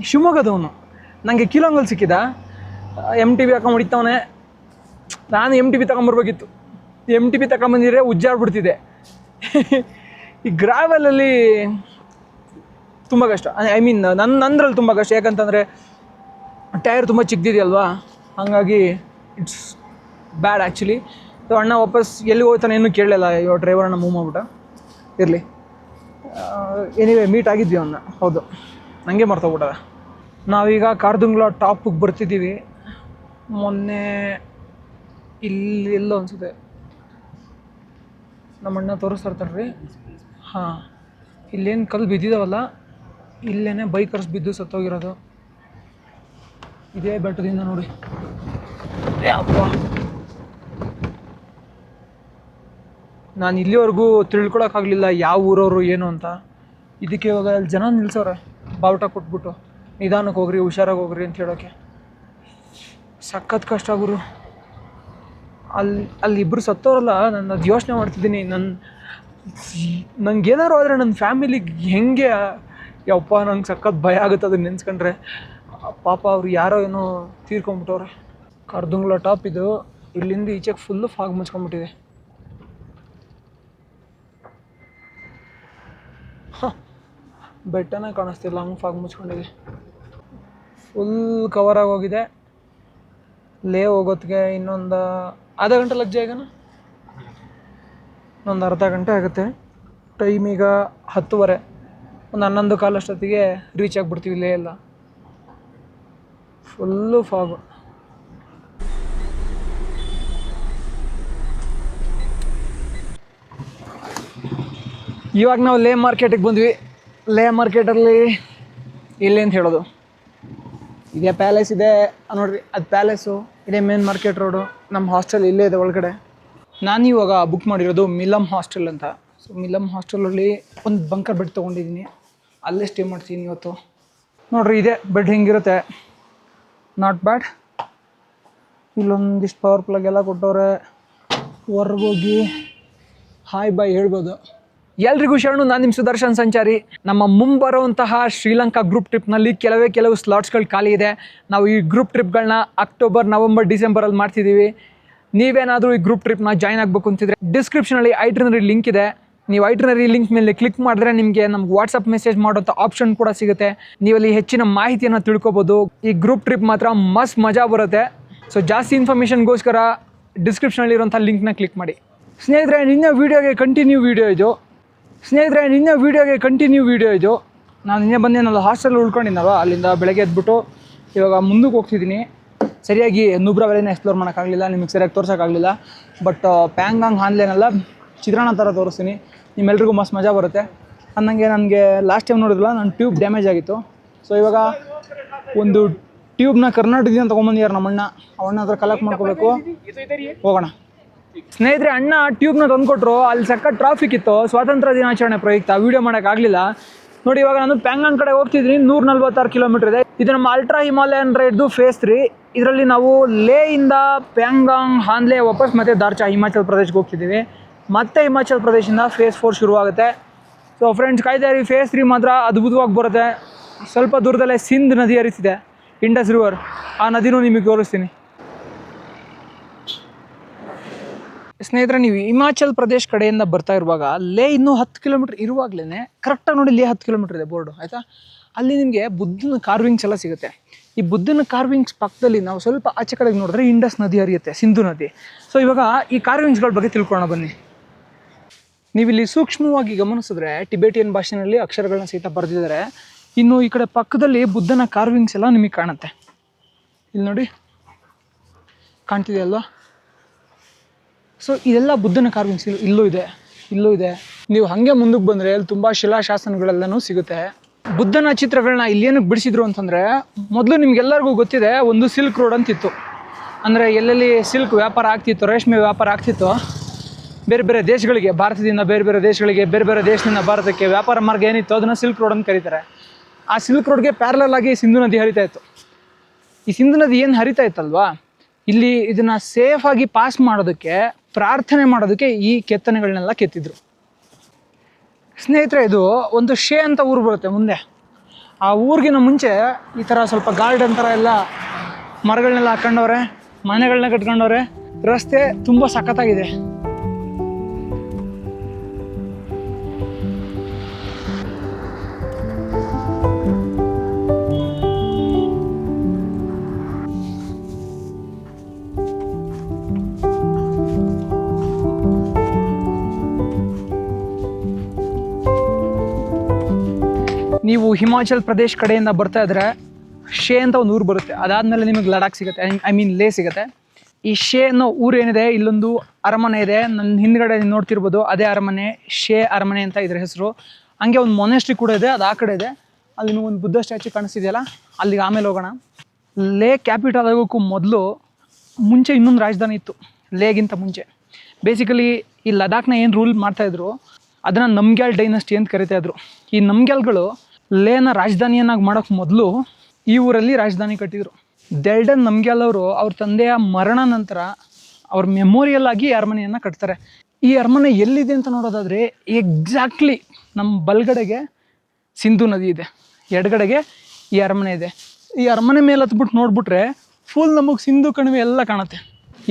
ಶಿವಮೊಗ್ಗದವನು. ನನಗೆ ಕಿಲೋಂಗಲ್ ಸಿಕ್ಕಿದ. MTB ಹಾಕೊಂಡು ಹೊಡಿತವನೆ. ನಾನು MTB ತಗೊಂಬರ್ಬೇಕಿತ್ತು. MTB ತಗೊಂಬಂದಿದ್ರೆ ಉಜ್ಜಾಡ್ಬಿಡ್ತಿದ್ದೆ. ಈ ಗ್ರಾವೆಲಲ್ಲಿ ತುಂಬ ಕಷ್ಟ. ಐ ಮೀನ್ ನಂದ್ರಲ್ಲಿ ತುಂಬ ಕಷ್ಟ. ಯಾಕಂತಂದರೆ ಟೈರ್ ತುಂಬ ಚಿಕ್ಕದಿದೆಯಲ್ವಾ, ಹಾಗಾಗಿ ಇಟ್ಸ್ ಬ್ಯಾಡ್ ಆ್ಯಕ್ಚುಲಿ. ಸೊ ಅಣ್ಣ ವಾಪಸ್ ಎಲ್ಲಿ ಹೋಗ್ತಾನೆ ಇನ್ನೂ ಕೇಳಲಿಲ್ಲ. ಇವಾಗ ಡ್ರೈವರ್ ಅಣ್ಣ ಮೂವ್ ಮಾಡ್ಬಿಟ್ಟ. ಇರಲಿ, ಎನಿವೇ ಮೀಟ್ ಆಗಿದ್ವಿ ಅವನ್ನ. ಹೌದು, ನನಗೆ ಮರ್ತೋಗ್ಬಿಟ್ಟದ. ನಾವೀಗ ಕಾರ್ದುಂಗ್ಲ ಟಾಪಿಗೆ ಬರ್ತಿದ್ದೀವಿ. ಮೊನ್ನೆ ಎಲ್ಲೋ ಅನಿಸುತ್ತೆ ನಮ್ಮಣ್ಣ ತೋರಿಸ್ತಾರ್ತಾರ್ರಿ. ಹಾಂ, ಇಲ್ಲೇನು ಕಲ್ಲು ಬಿದ್ದಿದ್ದಾವಲ್ಲ, ಇಲ್ಲೇ ಬೈಕರ್ಸ್ ಬಿದ್ದು ಸತ್ತೋಗಿರೋದು. ಇದೇ ಬೆಟ್ಟದಿಂದ ನೋಡಿ. ಅಪ್ಪ, ನಾನು ಇಲ್ಲಿವರೆಗೂ ತಿಳ್ಕೊಳಕ್ಕಾಗಲಿಲ್ಲ ಯಾವ ಊರವರು ಏನು ಅಂತ. ಇದಕ್ಕೆ ಇವಾಗ ಅಲ್ಲಿ ಜನ ನಿಲ್ಸವ್ರೆ ಬಾವುಟ ಕೊಟ್ಬಿಟ್ಟು, ನಿಧಾನಕ್ಕೆ ಹೋಗ್ರಿ, ಹುಷಾರಾಗಿ ಹೋಗ್ರಿ ಅಂತ ಹೇಳೋಕ್ಕೆ. ಸಖತ್ ಕಷ್ಟ ಗುರು. ಅಲ್ಲಿ ಇಬ್ಬರು ಸತ್ತೋರಲ್ಲ, ನಾನು ಅದು ಯೋಚನೆ ಮಾಡ್ತಿದ್ದೀನಿ. ನನಗೇನಾರು ಆದರೆ ನನ್ನ ಫ್ಯಾಮಿಲಿಗೆ ಹೆಂಗೆ ಯಪ್ಪ, ನಂಗೆ ಸಖತ್ ಭಯ ಆಗುತ್ತೆ ಅದನ್ನ ನೆನ್ಸ್ಕೊಂಡ್ರೆ. ಪಾಪ ಅವ್ರು ಯಾರೋ ಏನೋ ತೀರ್ಕೊಂಬಿಟ್ಟವ್ರೆ. ಕಾರ್ದುಂಗ್ಲ ಟಾಪ್ ಇದು. ಇಲ್ಲಿಂದ ಈಚೆಗೆ ಫುಲ್ಲು ಫಾಗ್ ಮುಚ್ಕೊಂಡ್ಬಿಟ್ಟಿದೆ. ಬೆಟ್ಟನೇ ಕಾಣಿಸ್ತಿಲ್ಲ, ಹಂಗೆ ಫಾಗ್ ಮುಚ್ಕೊಂಡಿದೆ. ಫುಲ್ ಕವರ್ ಆಗೋಗಿದೆ. ಲೇ ಹೋಗೋತ್ತಿಗೆ ಇನ್ನೊಂದು ಅರ್ಧ ಗಂಟೆ ಲಗ್ಜೆ ಆಗನ, ಇನ್ನೊಂದು ಅರ್ಧ ಗಂಟೆ ಆಗುತ್ತೆ. ಟೈಮ್ ಈಗ 10:30. ಒಂದು 11 ಕಾಲು ಅಷ್ಟೊತ್ತಿಗೆ ರೀಚ್ ಆಗಿಬಿಡ್ತೀವಿ. ಲೇ ಎಲ್ಲ ಫುಲ್ಲು ಫಾಗು. ಇವಾಗ ನಾವು ಲೇ ಮಾರ್ಕೆಟಿಗೆ ಬಂದ್ವಿ. ಲೇ ಮಾರ್ಕೆಟಲ್ಲಿ ಇಲ್ಲಿ ಅಂತ ಹೇಳೋದು, ಇದೇ ಪ್ಯಾಲೇಸ್ ಇದೆ ನೋಡ್ರಿ, ಅದು ಪ್ಯಾಲೇಸು. ಇದೇ ಮೇನ್ ಮಾರ್ಕೆಟ್ ರೋಡು. ನಮ್ಮ ಹಾಸ್ಟೆಲ್ ಇಲ್ಲೇ ಇದೆ ಒಳಗಡೆ. ನಾನು ಇವಾಗ ಬುಕ್ ಮಾಡಿರೋದು ಮಿಲಮ್ ಹಾಸ್ಟೆಲ್ ಅಂತ. ಸೊ ಮಿಲಮ್ ಹಾಸ್ಟೆಲಲ್ಲಿ ಒಂದು ಬಂಕರ್ ಬೆಡ್ ತೊಗೊಂಡಿದ್ದೀನಿ. ಅಲ್ಲೇ ಸ್ಟೇ ಮಾಡ್ತೀನಿ ಇವತ್ತು. ನೋಡಿರಿ, ಇದೇ ಬೆಡ್ ಹೆಂಗಿರುತ್ತೆ, ನಾಟ್ ಬ್ಯಾಡ್. ಇಲ್ಲೊಂದಿಷ್ಟು ಪವರ್ ಪ್ಲಗ್ ಎಲ್ಲ ಕೊಟ್ಟವ್ರೆ. ಹೊರ್ಗೋಗಿ ಹಾಯ್ ಬಾಯ್ ಹೇಳ್ಬೋದು. ಎಲ್ರಿಗೂ ಶರಣು. ನಾನು ನಿಮ್ಮ ಸುದರ್ಶನ್ ಸಂಚಾರಿ. ನಮ್ಮ ಮುಂಬರುವಂತಹ ಶ್ರೀಲಂಕಾ ಗ್ರೂಪ್ ಟ್ರಿಪ್ನಲ್ಲಿ ಕೆಲವು ಸ್ಲಾಟ್ಸ್ಗಳು ಖಾಲಿ ಇದೆ. ನಾವು ಈ ಗ್ರೂಪ್ ಟ್ರಿಪ್ಗಳನ್ನ ಅಕ್ಟೋಬರ್, ನವಂಬರ್, ಡಿಸೆಂಬರಲ್ಲಿ ಮಾಡ್ತಿದ್ದೀವಿ. ನೀವೇನಾದರೂ ಈ ಗ್ರೂಪ್ ಟ್ರಿಪ್ನ ಜಾಯ್ನ್ ಆಗಬೇಕು ಅಂತಿದ್ರೆ ಡಿಸ್ಕ್ರಿಪ್ಷನಲ್ಲಿ ಐಟ್ರನರಿ ಲಿಂಕ್ ಇದೆ. ನೀವು ಐಟ್ರನರಿ ಲಿಂಕ್ ಮೇಲೆ ಕ್ಲಿಕ್ ಮಾಡಿದ್ರೆ ನಿಮಗೆ ನಮ್ಗೆ ವಾಟ್ಸಪ್ ಮೆಸೇಜ್ ಮಾಡೋಂಥ ಆಪ್ಷನ್ ಕೂಡ ಸಿಗುತ್ತೆ. ನೀವಲ್ಲಿ ಹೆಚ್ಚಿನ ಮಾಹಿತಿಯನ್ನು ತಿಳ್ಕೊಬೋದು. ಈ ಗ್ರೂಪ್ ಟ್ರಿಪ್ ಮಾತ್ರ ಮಸ್ತ್ ಮಜಾ ಬರುತ್ತೆ. ಸೊ ಜಾಸ್ತಿ ಇನ್ಫಾರ್ಮೇಷನ್ಗೋಸ್ಕರ ಡಿಸ್ಕ್ರಿಪ್ಷನಲ್ಲಿರೋಂಥ ಲಿಂಕ್ನ ಕ್ಲಿಕ್ ಮಾಡಿ. ಸ್ನೇಹಿತರೆ, ನಿನ್ನೆ ವೀಡಿಯೋಗೆ ಕಂಟಿನ್ಯೂ ವೀಡಿಯೋ ಇದು. ನಾನು ನಿನ್ನೆ ಬಂದೇನಲ್ಲ, ಹಾಸ್ಟೆಲ್ ಉಳ್ಕೊಂಡಿದ್ದಲ್ಲ, ಅಲ್ಲಿಂದ ಬೆಳಗ್ಗೆ ಎದ್ಬಿಟ್ಟು ಇವಾಗ ಮುಂದಕ್ಕೆ ಹೋಗ್ತಿದ್ದೀನಿ. ಸರಿಯಾಗಿ ನುಬ್ರಾ ವ್ಯಾಲಿನ ಎಕ್ಸ್ಪ್ಲೋರ್ ಮಾಡೋಕ್ಕಾಗಲಿಲ್ಲ, ನಿಮಗೆ ಸರಿಯಾಗಿ ತೋರ್ಸೋಕ್ಕಾಗಲಿಲ್ಲ. ಬಟ್ ಪ್ಯಾಂಗಾಂಗ್ ಹಾನ್ಲೇನೆಲ್ಲ ಚಿತ್ರಾನ್ನ ಥರ ತೋರಿಸ್ತೀನಿ. ನಿಮ್ಮೆಲ್ರಿಗೂ ಮಸ್ತ್ ಮಜಾ ಬರುತ್ತೆ. ಅನ್ನಂಗೆ ನನಗೆ ಲಾಸ್ಟ್ ಟೈಮ್ ನೋಡಿದ್ರಲ್ಲ, ನನ್ನ ಟ್ಯೂಬ್ ಡ್ಯಾಮೇಜ್ ಆಗಿತ್ತು. ಸೊ ಇವಾಗ ಒಂದು ಟ್ಯೂಬ್ನ ಕರ್ನಾಟಕದಿಂದ ತೊಗೊಂಬಂದಿದ್ದಾರೆ ನಮ್ಮಣ್ಣ. ಅವಣ್ಣ ಹತ್ರ ಕಲೆಕ್ಟ್ ಮಾಡ್ಕೋಬೇಕು. ಹೋಗೋಣ ಸ್ನೇಹಿತರೆ. ಅಣ್ಣ ಟ್ಯೂಬ್ನ ತಂದುಕೊಟ್ರು. ಅಲ್ಲಿ ಸಖತ್ ಟ್ರಾಫಿಕ್ ಇತ್ತು. ಸ್ವಾತಂತ್ರ್ಯ ದಿನಾಚರಣೆ ಪ್ರಯುಕ್ತ ವೀಡಿಯೋ ಮಾಡೋಕ್ಕಾಗಲಿಲ್ಲ. ನೋಡಿ, ಇವಾಗ ನಾನು ಪ್ಯಾಂಗಾಂಗ್ ಕಡೆ ಹೋಗ್ತಿದ್ದೀನಿ. 146 ಕಿಲೋಮೀಟರ್ ಇದೆ. ಇದು ನಮ್ಮ ಅಲ್ಟ್ರಾ ಹಿಮಾಲಯನ್ ರೈಡ್ದು ಫೇಸ್ 3. ಇದರಲ್ಲಿ ನಾವು ಲೇಯಿಂದ ಪ್ಯಾಂಗಾಂಗ್, ಹಾನ್ಲೆ, ವಾಪಸ್ ಮತ್ತೆ ದಾರ್ಚಾ ಹಿಮಾಚಲ್ ಪ್ರದೇಶಕ್ಕೆ ಹೋಗ್ತಿದ್ದೀವಿ. ಮತ್ತೆ ಹಿಮಾಚಲ್ ಪ್ರದೇಶದಿಂದ ಫೇಸ್ 4 ಶುರುವಾಗುತ್ತೆ. So friends, ಕಾಯ್ದಾರಿ. ಫೇಸ್ 3 ಮಾತ್ರ ಅದ್ಭುತವಾಗಿ ಬರುತ್ತೆ. ಸ್ವಲ್ಪ ದೂರದಲ್ಲೇ ಸಿಂಧ್ ನದಿ ಹರಿತಿದೆ, ಇಂಡಸ್ ರಿವರ್. ಆ ನದಿನೂ ನಿಮಗೆ ತೋರಿಸ್ತೀನಿ. ಸ್ನೇಹಿತರೆ, ನೀವು ಹಿಮಾಚಲ್ ಪ್ರದೇಶ್ ಕಡೆಯಿಂದ ಬರ್ತಾ ಇರುವಾಗ ಲೇ ಇನ್ನೂ 10 ಕಿಲೋಮೀಟ್ರ್ ಇರುವಾಗಲೇ ಕರೆಕ್ಟಾಗಿ ನೋಡಿ, ಲೇ 10 ಕಿಲೋಮೀಟ್ರ್ ಇದೆ ಬೋರ್ಡು, ಆಯಿತಾ. ಅಲ್ಲಿ ನಿಮಗೆ ಬುದ್ಧನ ಕಾರ್ವಿಂಗ್ಸ್ ಎಲ್ಲ ಸಿಗುತ್ತೆ. ಈ ಬುದ್ಧನ ಕಾರ್ವಿಂಗ್ಸ್ ಪಕ್ಕದಲ್ಲಿ ನಾವು ಸ್ವಲ್ಪ ಆಚೆ ಕಡೆಗೆ ನೋಡಿದ್ರೆ ಇಂಡಸ್ ನದಿ ಹರಿಯುತ್ತೆ, ಸಿಂಧು ನದಿ. ಸೊ ಇವಾಗ ಈ ಕಾರ್ವಿಂಗ್ಸ್ಗಳ ಬಗ್ಗೆ ತಿಳ್ಕೊಳ್ಳೋಣ ಬನ್ನಿ. ನೀವಿಲ್ಲಿ ಸೂಕ್ಷ್ಮವಾಗಿ ಗಮನಿಸಿದ್ರೆ ಟಿಬೇಟಿಯನ್ ಭಾಷೆಯಲ್ಲಿ ಅಕ್ಷರಗಳನ್ನ ಸಹಿತ ಬರೆದಿದ್ದಾರೆ. ಇನ್ನು ಈ ಕಡೆ ಪಕ್ಕದಲ್ಲಿ ಬುದ್ಧನ ಕಾರ್ವಿಂಗ್ಸ್ ಎಲ್ಲ ನಿಮಗೆ ಕಾಣುತ್ತೆ. ಇಲ್ಲಿ ನೋಡಿ, ಕಾಣ್ತಿದೆಯಲ್ವಾ. ಸೊ ಇದೆಲ್ಲ ಬುದ್ಧನ ಕಾರ್ವಿಂಗ್ಸ್. ಇಲ್ಲೂ ಇದೆ. ನೀವು ಹಾಗೆ ಮುಂದಕ್ಕೆ ಬಂದರೆ ಅಲ್ಲಿ ತುಂಬ ಶಿಲಾಶಾಸನಗಳೆಲ್ಲನೂ ಸಿಗುತ್ತೆ. ಬುದ್ಧನ ಚಿತ್ರಗಳನ್ನ ಇಲ್ಲಿ ಏನಕ್ಕೆ ಬಿಡಿಸಿದ್ರು ಅಂತಂದರೆ, ಮೊದಲು ನಿಮ್ಗೆಲ್ಲರಿಗೂ ಗೊತ್ತಿದೆ, ಒಂದು ಸಿಲ್ಕ್ ರೋಡ್ ಅಂತಿತ್ತು. ಅಂದರೆ ಎಲ್ಲೆಲ್ಲಿ ಸಿಲ್ಕ್ ವ್ಯಾಪಾರ ಆಗ್ತಿತ್ತು, ರೇಷ್ಮೆ ವ್ಯಾಪಾರ ಆಗ್ತಿತ್ತು, ಬೇರೆ ಬೇರೆ ದೇಶಗಳಿಗೆ, ಭಾರತದಿಂದ ಬೇರೆ ಬೇರೆ ದೇಶಗಳಿಗೆ, ಬೇರೆ ಬೇರೆ ದೇಶದಿಂದ ಭಾರತಕ್ಕೆ ವ್ಯಾಪಾರ ಮಾರ್ಗ ಏನಿತ್ತು ಅದನ್ನು ಸಿಲ್ಕ್ ರೋಡ್ ಅಂತ ಕರೀತಾರೆ. ಆ ಸಿಲ್ಕ್ ರೋಡ್ಗೆ ಪ್ಯಾರಲಲ್ ಆಗಿ ಸಿಂಧು ನದಿ ಹರಿತಾ ಇತ್ತು. ಈ ಸಿಂಧು ನದಿ ಏನು ಹರಿತಾ ಇತ್ತಲ್ವಾ, ಇಲ್ಲಿ ಇದನ್ನು ಸೇಫಾಗಿ ಪಾಸ್ ಮಾಡೋದಕ್ಕೆ, ಪ್ರಾರ್ಥನೆ ಮಾಡೋದಕ್ಕೆ ಈ ಕೆತ್ತನೆಗಳನ್ನೆಲ್ಲ ಕೆತ್ತಿದ್ರು. ಸ್ನೇಹಿತರೆ, ಇದು ಒಂದು ಶೇ ಅಂತ ಊರು ಬರುತ್ತೆ ಮುಂದೆ. ಆ ಊರಿಗಿನ ಮುಂಚೆ ಈ ಥರ ಸ್ವಲ್ಪ ಗಾರ್ಡನ್ ಥರ ಎಲ್ಲ ಮರಗಳನ್ನೆಲ್ಲ ಹಾಕೊಂಡವ್ರೆ, ಮನೆಗಳನ್ನ ಕಟ್ಕೊಂಡವ್ರೆ. ರಸ್ತೆ ತುಂಬ ಸಖತ್ತಾಗಿದೆ. ನೀವು ಹಿಮಾಚಲ್ ಪ್ರದೇಶ್ ಕಡೆಯಿಂದ ಬರ್ತಾ ಇದ್ರೆ ಶೇ ಅಂತ ಒಂದು ಊರು ಬರುತ್ತೆ. ಅದಾದಮೇಲೆ ನಿಮಗೆ ಲಡಾಖ್ ಸಿಗುತ್ತೆ, ಐ ಮೀನ್ ಲೇ ಸಿಗುತ್ತೆ. ಈ ಶೇ ಅನ್ನೋ ಊರು ಏನಿದೆ, ಇಲ್ಲೊಂದು ಅರಮನೆ ಇದೆ. ನನ್ನ ಹಿಂದ್ಗಡೆ ನೀವು ನೋಡ್ತಿರ್ಬೋದು, ಅದೇ ಅರಮನೆ, ಶೇ ಅರಮನೆ ಅಂತ ಇದ್ರ ಹೆಸರು. ಹಂಗೆ ಒಂದು ಮೊನೆಸ್ಟ್ರಿ ಕೂಡ ಇದೆ, ಅದು ಆ ಕಡೆ ಇದೆ. ಅಲ್ಲಿ ಒಂದು ಬುದ್ಧ ಸ್ಟ್ಯಾಚು ಕಾಣಿಸ್ತಿದೆಯಲ್ಲ, ಅಲ್ಲಿಗೆ ಆಮೇಲೆ ಹೋಗೋಣ. ಲೇ ಕ್ಯಾಪಿಟಲ್ ಆಗೋಕ್ಕೂ ಮೊದಲು ಮುಂಚೆ ಇನ್ನೊಂದು ರಾಜಧಾನಿ ಇತ್ತು, ಲೇಗಿಂತ ಮುಂಚೆ. ಬೇಸಿಕಲಿ ಈ ಲಡಾಖ್ನ ಏನು ರೂಲ್ ಮಾಡ್ತಾಯಿದ್ರು ಅದನ್ನು ನಮ್ಗ್ಯಾಲ್ ಡೈನಸ್ಟಿ ಅಂತ ಕರಿತಾ ಇದ್ರು. ಈ ನಮ್ಗ್ಯಾಲ್ಗಳು ಲೇನ ರಾಜಧಾನಿಯನ್ನಾಗಿ ಮಾಡೋಕ್ಕೆ ಮೊದಲು ಈ ಊರಲ್ಲಿ ರಾಜಧಾನಿ ಕಟ್ಟಿದರು. ಡೆಲ್ಡನ್ ನಮ್ಗ್ಯಾಲ್ ಅವರು ಅವ್ರ ತಂದೆಯ ಮರಣ ನಂತರ ಅವ್ರ ಮೆಮೋರಿಯಲ್ ಆಗಿ ಈ ಅರಮನೆಯನ್ನು ಕಟ್ತಾರೆ. ಈ ಅರಮನೆ ಎಲ್ಲಿದೆ ಅಂತ ನೋಡೋದಾದರೆ ಎಕ್ಸಾಕ್ಟ್ಲಿ ನಮ್ಮ ಬಲಗಡೆಗೆ ಸಿಂಧು ನದಿ ಇದೆ, ಎಡಗಡೆಗೆ ಈ ಅರಮನೆ ಇದೆ. ಈ ಅರಮನೆ ಮೇಲೆ ಹತ್ಬಿಟ್ಟು ನೋಡ್ಬಿಟ್ರೆ ಫುಲ್ ನಮಗೆ ಸಿಂಧು ಕಣಿವೆ ಎಲ್ಲ ಕಾಣುತ್ತೆ.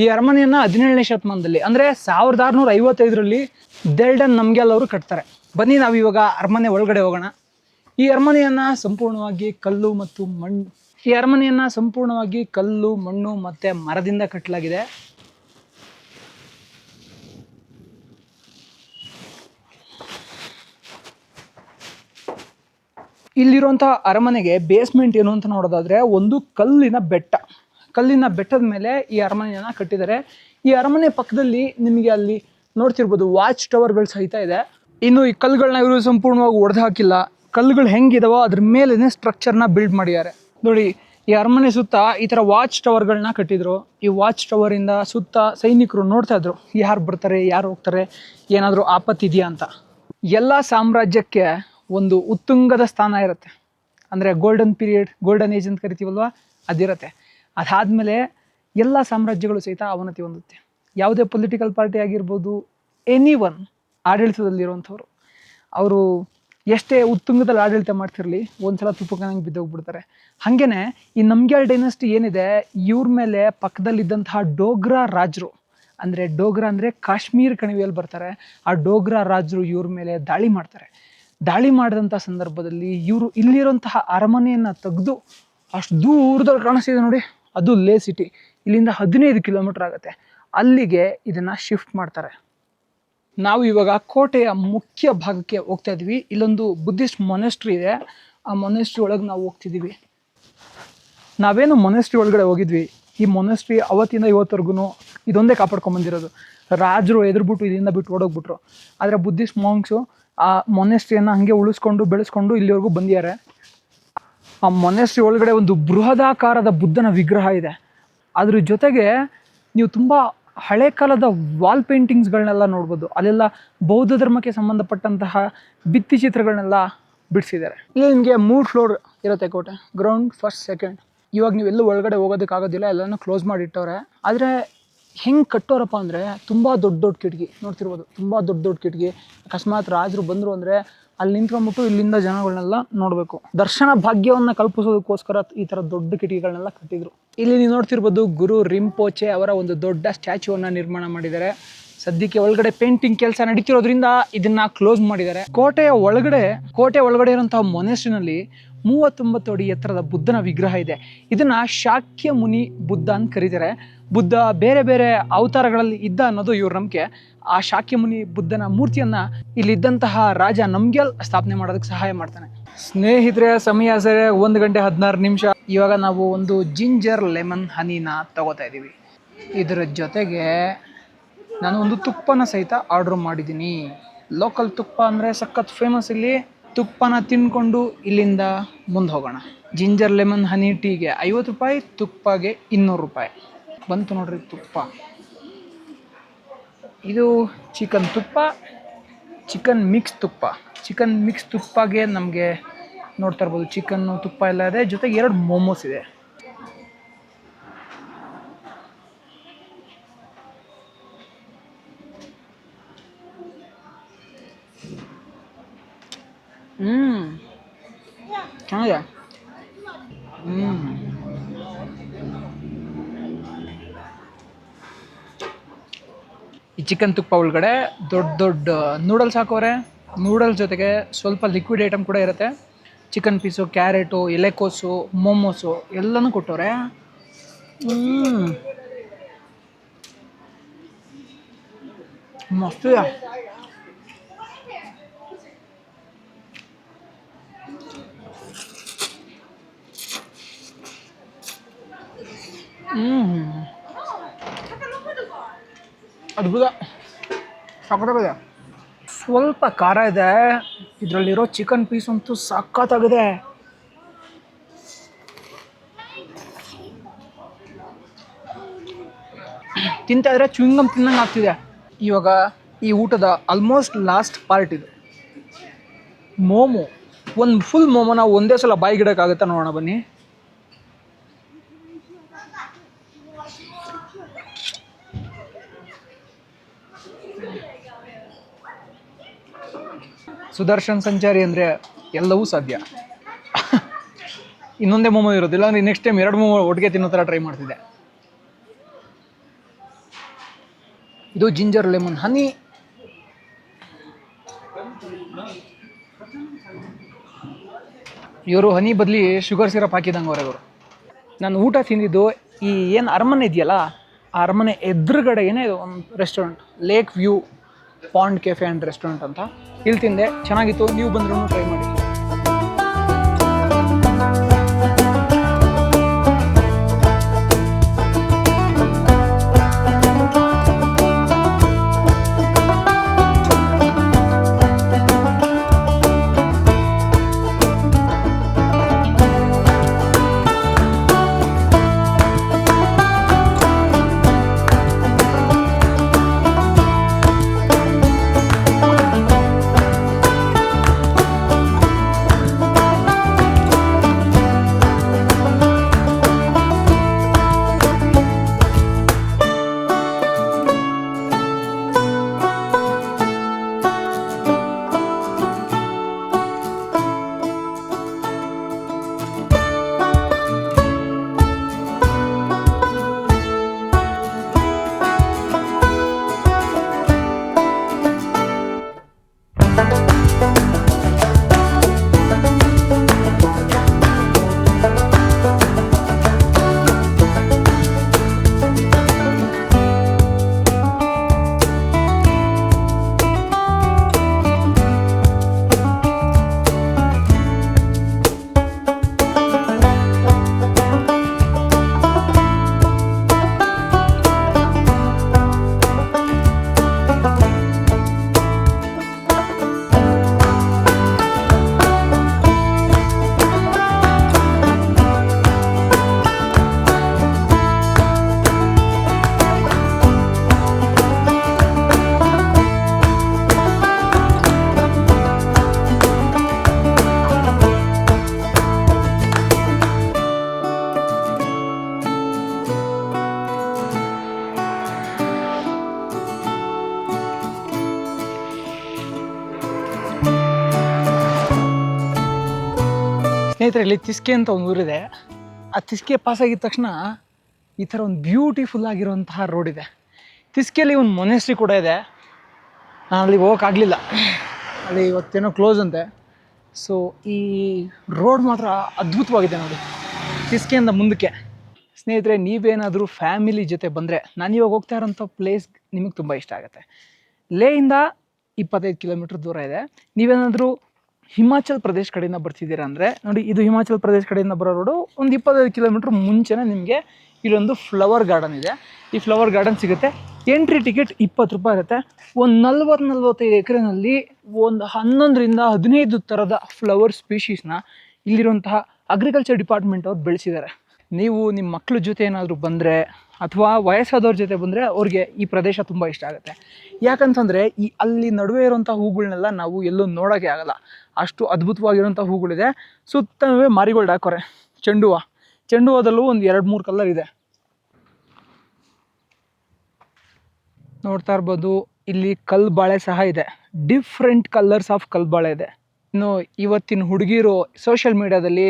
ಈ ಅರಮನೆಯನ್ನು 17ನೇ ಶತಮಾನದಲ್ಲಿ ಅಂದರೆ 1655ರಲ್ಲಿ ಡೆಲ್ಡನ್ ನಮ್ಗ್ಯಾಲ್ ಅವರು ಕಟ್ತಾರೆ. ಬನ್ನಿ ನಾವು ಇವಾಗ ಅರಮನೆ ಒಳಗಡೆ ಹೋಗೋಣ. ಈ ಅರಮನೆಯನ್ನು ಸಂಪೂರ್ಣವಾಗಿ ಕಲ್ಲು ಮಣ್ಣು ಮತ್ತು ಮರದಿಂದ ಕಟ್ಟಲಾಗಿದೆ. ಇಲ್ಲಿರುವಂಥ ಅರಮನೆಗೆ ಬೇಸ್ಮೆಂಟ್ ಏನು ಅಂತ ನೋಡೋದಾದರೆ ಒಂದು ಕಲ್ಲಿನ ಬೆಟ್ಟದ ಮೇಲೆ ಈ ಅರಮನೆಯನ್ನು ಕಟ್ಟಿದ್ದಾರೆ. ಈ ಅರಮನೆ ಪಕ್ಕದಲ್ಲಿ ನಿಮಗೆ ಅಲ್ಲಿ ನೋಡ್ತಿರ್ಬೋದು ವಾಚ್ ಟವರ್ಗಳು ಸಹಿತ ಇದೆ. ಇನ್ನು ಈ ಕಲ್ಲುಗಳನ್ನ ಇವರು ಸಂಪೂರ್ಣವಾಗಿ ಒಡೆದು ಹಾಕಿಲ್ಲ. ಕಲ್ಲುಗಳು ಹೆಂಗಿದಾವೋ ಅದ್ರ ಮೇಲೇ ಸ್ಟ್ರಕ್ಚರ್ನ ಬಿಲ್ಡ್ ಮಾಡಿದ್ದಾರೆ. ನೋಡಿ, ಈ ಅರಮನೆ ಸುತ್ತ ಈ ಥರ ವಾಚ್ ಟವರ್ಗಳನ್ನ ಕಟ್ಟಿದ್ರು. ಈ ವಾಚ್ ಟವರಿಂದ ಸುತ್ತ ಸೈನಿಕರು ನೋಡ್ತಾ ಇದ್ರು, ಯಾರು ಬರ್ತಾರೆ, ಯಾರು ಹೋಗ್ತಾರೆ, ಏನಾದರೂ ಆಪತ್ತಿದೆಯಾ ಅಂತ. ಎಲ್ಲ ಸಾಮ್ರಾಜ್ಯಕ್ಕೆ ಒಂದು ಉತ್ತುಂಗದ ಸ್ಥಾನ ಇರುತ್ತೆ, ಅಂದರೆ ಗೋಲ್ಡನ್ ಪೀರಿಯಡ್, ಗೋಲ್ಡನ್ ಏಜ್ ಅಂತ ಕರಿತೀವಲ್ವ, ಅದಿರುತ್ತೆ. ಅದಾದಮೇಲೆ ಎಲ್ಲ ಸಾಮ್ರಾಜ್ಯಗಳು ಸಹಿತ ಅವನತಿ ಹೊಂದುತ್ತೆ. ಯಾವುದೇ ಪೊಲಿಟಿಕಲ್ ಪಾರ್ಟಿ ಆಗಿರ್ಬೋದು, ಎನಿವನ್ ಆಡಳಿತದಲ್ಲಿರುವಂಥವ್ರು, ಅವರು ಎಷ್ಟೇ ಉತ್ತುಂಗದಲ್ಲಿ ಆಡಳಿತ ಮಾಡ್ತಿರಲಿ, ಒಂದ್ಸಲ ತುಪ್ಪಕ್ಕಂಗೆ ಬಿದ್ದೋಗ್ಬಿಡ್ತಾರೆ. ಹಾಗೇನೆ ಈ ನಮ್ಗ್ಯಾಲ್ ಡೈನಸ್ಟಿ ಏನಿದೆ, ಇವ್ರ ಮೇಲೆ ಪಕ್ಕದಲ್ಲಿದ್ದಂತಹ ಡೋಗ್ರಾ ರಾಜರು, ಅಂದರೆ ಡೋಗ್ರಾ ಅಂದರೆ ಕಾಶ್ಮೀರ ಕಣಿವೆಯಲ್ಲಿ ಬರ್ತಾರೆ, ಆ ಡೋಗ್ರಾ ರಾಜರು ಇವ್ರ ಮೇಲೆ ದಾಳಿ ಮಾಡ್ತಾರೆ. ದಾಳಿ ಮಾಡಿದಂಥ ಸಂದರ್ಭದಲ್ಲಿ ಇವರು ಇಲ್ಲಿರುವಂತಹ ಅರಮನೆಯನ್ನು ತೆಗೆದು ಅಷ್ಟು ದೂರದಲ್ಲಿ ಕಾಣಿಸ್ತಿದೆ ನೋಡಿ, ಅದು ಲೇ ಸಿಟಿ. ಇಲ್ಲಿಂದ 15 ಕಿಲೋಮೀಟರ್ ಆಗುತ್ತೆ, ಅಲ್ಲಿಗೆ ಇದನ್ನು ಶಿಫ್ಟ್ ಮಾಡ್ತಾರೆ. ನಾವು ಇವಾಗ ಕೋಟೆಯ ಮುಖ್ಯ ಭಾಗಕ್ಕೆ ಹೋಗ್ತಾ ಇದ್ವಿ. ಇಲ್ಲೊಂದು ಬುದ್ಧಿಸ್ಟ್ ಮೊನೆಸ್ಟ್ರಿ ಇದೆ, ಆ ಮೊನೆಸ್ಟ್ರಿ ಒಳಗೆ ನಾವು ಹೋಗ್ತಿದ್ದೀವಿ. ನಾವೇನು ಮೊನೆಸ್ಟ್ರಿ ಒಳಗಡೆ ಹೋಗಿದ್ವಿ, ಈ ಮೊನೆಸ್ಟ್ರಿ ಅವತ್ತಿಂದ ಇವತ್ತವರೆಗೂ ಇದೊಂದೇ ಕಾಪಾಡ್ಕೊಂಬಂದಿರೋದು. ರಾಜರು ಎದುರುಬಿಟ್ಟು ಇದರಿಂದ ಬಿಟ್ಟು ಓಡೋಗ್ಬಿಟ್ರು. ಆದರೆ ಬುದ್ಧಿಸ್ಟ್ ಮಾಂಕ್ಸು ಆ ಮೊನೆಸ್ಟ್ರಿಯನ್ನು ಹಾಗೆ ಉಳಿಸ್ಕೊಂಡು ಬೆಳೆಸ್ಕೊಂಡು ಇಲ್ಲಿವರೆಗೂ ಬಂದಿದ್ದಾರೆ. ಆ ಮೊನೆಸ್ಟ್ರಿ ಒಳಗಡೆ ಒಂದು ಬೃಹದಾಕಾರದ ಬುದ್ಧನ ವಿಗ್ರಹ ಇದೆ. ಅದ್ರ ಜೊತೆಗೆ ನೀವು ತುಂಬ ಹಳೆ ಕಾಲದ ವಾಲ್ ಪೇಂಟಿಂಗ್ಸ್ಗಳನ್ನೆಲ್ಲ ನೋಡ್ಬೋದು. ಅಲ್ಲೆಲ್ಲ ಬೌದ್ಧ ಧರ್ಮಕ್ಕೆ ಸಂಬಂಧಪಟ್ಟಂತಹ ಭಿತ್ತಿ ಚಿತ್ರಗಳನ್ನೆಲ್ಲ ಬಿಡಿಸಿದ್ದಾರೆ. ಇಲ್ಲಿ ನಿಮಗೆ 3 ಫ್ಲೋರ್ ಇರುತ್ತೆ ಕೋಟೆ, ಗ್ರೌಂಡ್, ಫಸ್ಟ್, ಸೆಕೆಂಡ್. ಇವಾಗ ನೀವೆಲ್ಲೂ ಒಳಗಡೆ ಹೋಗೋದಕ್ಕಾಗೋದಿಲ್ಲ, ಎಲ್ಲನೂ ಕ್ಲೋಸ್ ಮಾಡಿಟ್ಟವ್ರೆ. ಆದರೆ ಹೆಂಗೆ ಕಟ್ಟೋರಪ್ಪ ಅಂದರೆ ತುಂಬ ದೊಡ್ಡ ಕಿಟಕಿ ನೋಡ್ತಿರ್ಬೋದು, ತುಂಬ ದೊಡ್ಡ ಕಿಟಕಿ. ಅಕಸ್ಮಾತ್ ರಾಜರು ಬಂದರು ಅಂದರೆ ಅಲ್ಲಿ ನಿಂತ್ಕೊಂಡ್ಬಿಟ್ಟು ಇಲ್ಲಿಂದ ಜನಗಳನ್ನೆಲ್ಲ ನೋಡಬೇಕು. ದರ್ಶನ ಭಾಗ್ಯವನ್ನು ಕಲ್ಪಿಸೋದಕ್ಕೋಸ್ಕರ ಈ ಥರ ದೊಡ್ಡ ಕಿಟಕಿಗಳನ್ನೆಲ್ಲ ಕಟ್ಟಿದ್ರು. ಇಲ್ಲಿ ನೀವು ನೋಡ್ತಿರ್ಬೋದು ಗುರು ರಿಂಪೋಚೆ ಅವರ ಒಂದು ದೊಡ್ಡ ಸ್ಟ್ಯಾಚ್ಯೂವನ್ನು ನಿರ್ಮಾಣ ಮಾಡಿದ್ದಾರೆ. ಸದ್ಯಕ್ಕೆ ಒಳಗಡೆ ಪೇಂಟಿಂಗ್ ಕೆಲಸ ನಡೀತಿರೋದ್ರಿಂದ ಇದನ್ನ ಕ್ಲೋಸ್ ಮಾಡಿದ್ದಾರೆ. ಕೋಟೆ ಒಳಗಡೆ ಇರುವಂತಹ ಮೊನೆಸ್ಟ್ರಿನಲ್ಲಿ 39 ಅಡಿ ಎತ್ತರದ ಬುದ್ಧನ ವಿಗ್ರಹ ಇದೆ. ಇದನ್ನ ಶಾಕ್ಯ ಮುನಿ ಬುದ್ಧ ಅಂತ ಕರೀತಾರೆ. ಬುದ್ಧ ಬೇರೆ ಬೇರೆ ಅವತಾರಗಳಲ್ಲಿ ಇದ್ದ ಅನ್ನೋದು ಇವ್ರ ನಂಬಿಕೆ. ಆ ಶಾಕ್ಯ ಮುನಿ ಬುದ್ಧನ ಮೂರ್ತಿಯನ್ನ ಇಲ್ಲಿದ್ದಂತಹ ರಾಜ ನಮ್ಗ್ಯಾಲ್ ಸ್ಥಾಪನೆ ಮಾಡೋದಕ್ಕೆ ಸಹಾಯ ಮಾಡ್ತಾನೆ. ಸ್ನೇಹಿತರೆ, ಸಮಯ ಸರಿ 1 ಗಂಟೆ 16 ನಿಮಿಷ. ಇವಾಗ ನಾವು ಒಂದು ಜಿಂಜರ್ ಲೆಮನ್ ಹನಿನ ತಗೋತಾ ಇದ್ದೀವಿ. ಇದರ ಜೊತೆಗೆ ನಾನು ಒಂದು ತುಪ್ಪನ ಸಹಿತ ಆರ್ಡ್ರ್ ಮಾಡಿದ್ದೀನಿ. ಲೋಕಲ್ ತುಪ್ಪ ಅಂದರೆ ಸಖತ್ ಫೇಮಸ್ ಇಲ್ಲಿ. ತುಪ್ಪನ ತಿನ್ಕೊಂಡು ಇಲ್ಲಿಂದ ಮುಂದೆ ಹೋಗೋಣ. ಜಿಂಜರ್ ಲೆಮನ್ ಹನಿ ಟೀಗೆ 50 ರೂಪಾಯಿ, ತುಪ್ಪಗೆ 200 ರೂಪಾಯಿ. ಬಂತು ನೋಡ್ರಿ ತುಪ್ಪ. ಇದು ಚಿಕನ್ ತುಪ್ಪ, ಚಿಕನ್ ಮಿಕ್ಸ್ ತುಪ್ಪಗೆ ನಮಗೆ ನೋಡ್ತಾ ಇರ್ಬೋದು, ಚಿಕನ್ನು ತುಪ್ಪ ಎಲ್ಲ ಇದೆ, ಜೊತೆಗೆ 2 ಮೋಮೋಸ್ ಇದೆ. ಹ್ಞೂ ಚೆನ್ನಾಗಿದೆ. ಹ್ಞೂ ಈ ಚಿಕನ್ ತುಪ್ಪ ಒಳಗಡೆ ದೊಡ್ಡ ದೊಡ್ಡ ನೂಡಲ್ಸ್ ಹಾಕೋರೆ. ನೂಡಲ್ಸ್ ಜೊತೆಗೆ ಸ್ವಲ್ಪ ಲಿಕ್ವಿಡ್ ಐಟಮ್ ಕೂಡ ಇರುತ್ತೆ. ಚಿಕನ್ ಪೀಸು, ಕ್ಯಾರೆಟು, ಎಲೆಕೋಸು, ಮೋಮೋಸು ಎಲ್ಲನೂ ಕೊಟ್ಟವ್ರೆ. ಮಸ್ತಿದೆ. ಅದ್ಭುತ, ಸಖತ್ತಾಗಿದೆ. ಸ್ವಲ್ಪ ಖಾರ ಇದೆ. ಇದರಲ್ಲಿರೋ ಚಿಕನ್ ಪೀಸ್ ಅಂತೂ ಸಖತ್ತಾಗಿದೆ. ತಿಂತಾ ಇದ್ರೆ ಚುಂಗಮ್ ತಿನ್ನಂಗೆ ಆಗ್ತಿದೆ. ಇವಾಗ ಈ ಊಟದ ಆಲ್ಮೋಸ್ಟ್ ಲಾಸ್ಟ್ ಪಾರ್ಟ್ ಇದು, ಮೋಮೋ. ಒಂದು ಫುಲ್ ಮೋಮೋನ ಒಂದೇ ಸಲ ಬಾಯಿಗಿಡೋಕ್ಕಾಗುತ್ತಾ ನೋಡೋಣ ಬನ್ನಿ. ಸುದರ್ಶನ್ ಸಂಚಾರಿ ಅಂದರೆ ಎಲ್ಲವೂ ಸಾಧ್ಯ. ಇನ್ನೊಂದೇ ಮೋಮೋ ಇರೋದಿಲ್ಲ ಅಂದರೆ ನೆಕ್ಸ್ಟ್ ಟೈಮ್ 2 ಮೋಮೋ ಒಟ್ಟಿಗೆ ತಿನ್ನೋ ಥರ ಟ್ರೈ ಮಾಡ್ತಿದ್ದೆ. ಇದು ಜಿಂಜರ್ ಲೆಮನ್ ಹನಿ. ಇವರು ಹನಿ ಬದಲಿ ಶುಗರ್ ಸಿರಪ್ ಹಾಕಿದಂಗೆ ಅವರು. ನಾನು ಊಟ ತಿಂದಿದ್ದು ಈ ಏನು ಅರಮನೆ ಇದೆಯಲ್ಲ, ಆ ಅರಮನೆ ಎದುರುಗಡೆ ಏನೇ ಇದು ಒಂದು restaurant, lake view pond cafe and restaurant ಅಂತ. ಇಲ್ಲಿ ತಿಂದೆ, ಚೆನ್ನಾಗಿತ್ತು. ನೀವು ಬಂದ್ರೂ ಟ್ರೈ ಮಾಡಿ. ಸ್ನೇಹಿತರೆ, ಇಲ್ಲಿ ತಿಸ್ಕೆ ಅಂತ ಒಂದು ಊರಿದೆ. ಆ ತಿಸ್ಕೆ ಪಾಸ್ ಆಗಿದ ತಕ್ಷಣ ಈ ಥರ ಒಂದು ಬ್ಯೂಟಿಫುಲ್ ಆಗಿರುವಂತಹ ರೋಡ್ ಇದೆ. ತಿಸ್ಕೆಯಲ್ಲಿ ಒಂದು ಮೊನೆಸ್ಟ್ರಿ ಕೂಡ ಇದೆ. ನಾನು ಅಲ್ಲಿಗೆ ಹೋಗೋಕ್ಕಾಗಲಿಲ್ಲ, ಅಲ್ಲಿ ಇವತ್ತೇನೋ ಕ್ಲೋಸ್ ಅಂತೆ. ಸೊ ಈ ರೋಡ್ ಮಾತ್ರ ಅದ್ಭುತವಾಗಿದೆ ನೋಡಿ, ತಿಸ್ಕೆಯಿಂದ ಮುಂದಕ್ಕೆ. ಸ್ನೇಹಿತರೆ, ನೀವೇನಾದರೂ ಫ್ಯಾಮಿಲಿ ಜೊತೆ ಬಂದರೆ ನಾನು ಇವಾಗ ಹೋಗ್ತಾ ಇರೋಂಥ ಪ್ಲೇಸ್ ನಿಮಗೆ ತುಂಬ ಇಷ್ಟ ಆಗುತ್ತೆ. ಲೇಯಿಂದ 25 ಕಿಲೋಮೀಟ್ರ್ ದೂರ ಇದೆ. ನೀವೇನಾದರೂ ಹಿಮಾಚಲ್ ಪ್ರದೇಶ್ ಕಡೆಯಿಂದ ಬರ್ತಿದ್ದೀರಾ ಅಂದರೆ ನೋಡಿ, ಇದು ಹಿಮಾಚಲ್ ಪ್ರದೇಶ್ ಕಡೆಯಿಂದ ಬರೋ ರೋಡು. ಒಂದು 25 ಕಿಲೋಮೀಟ್ರ್ ಮುಂಚೆನೇ ನಿಮಗೆ ಇಲ್ಲೊಂದು ಫ್ಲವರ್ ಗಾರ್ಡನ್ ಇದೆ. ಈ ಫ್ಲವರ್ ಗಾರ್ಡನ್ ಸಿಗುತ್ತೆ. ಎಂಟ್ರಿ ಟಿಕೆಟ್ 20 ರೂಪಾಯಿ ಇರುತ್ತೆ. ಒಂದು 40-45 ಎಕರೆನಲ್ಲಿ ಒಂದು 11ರಿಂದ 15 ಥರದ ಫ್ಲವರ್ ಸ್ಪೀಶೀಸ್ನ ಇಲ್ಲಿರುವಂತಹ ಅಗ್ರಿಕಲ್ಚರ್ ಡಿಪಾರ್ಟ್ಮೆಂಟ್ ಅವ್ರು ಬೆಳೆಸಿದ್ದಾರೆ. ನೀವು ನಿಮ್ಮ ಮಕ್ಕಳ ಜೊತೆ ಏನಾದರೂ ಬಂದರೆ ಅಥವಾ ವಯಸ್ಸಾದವ್ರ ಜೊತೆ ಬಂದರೆ ಅವ್ರಿಗೆ ಈ ಪ್ರದೇಶ ತುಂಬ ಇಷ್ಟ ಆಗುತ್ತೆ. ಯಾಕಂತಂದರೆ ಅಲ್ಲಿ ನಡುವೆ ಇರೋಂಥ ಹೂಗಳನ್ನೆಲ್ಲ ನಾವು ಎಲ್ಲೂ ನೋಡೋಕ್ಕೆ ಆಗಲ್ಲ, ಅಷ್ಟು ಅದ್ಭುತವಾಗಿರೋಂಥ ಹೂಗಳಿದೆ. ಸುತ್ತವೇ ಮಾರಿಗೋಲ್ಡ್ ಹಾಕೋರೆ. ಚೆಂಡು ಹೂವದಲ್ಲೂ ಒಂದು 2-3 ಕಲರ್ ಇದೆ. ನೋಡ್ತಾ ಇರ್ಬೋದು, ಇಲ್ಲಿ ಕಲ್ಲು ಬಾಳೆ ಸಹ ಇದೆ. ಡಿಫ್ರೆಂಟ್ ಕಲರ್ಸ್ ಆಫ್ ಕಲ್ಲು ಬಾಳೆ ಇದೆ. ಇನ್ನು ಇವತ್ತಿನ ಹುಡುಗಿರು ಸೋಷಿಯಲ್ ಮೀಡ್ಯಾದಲ್ಲಿ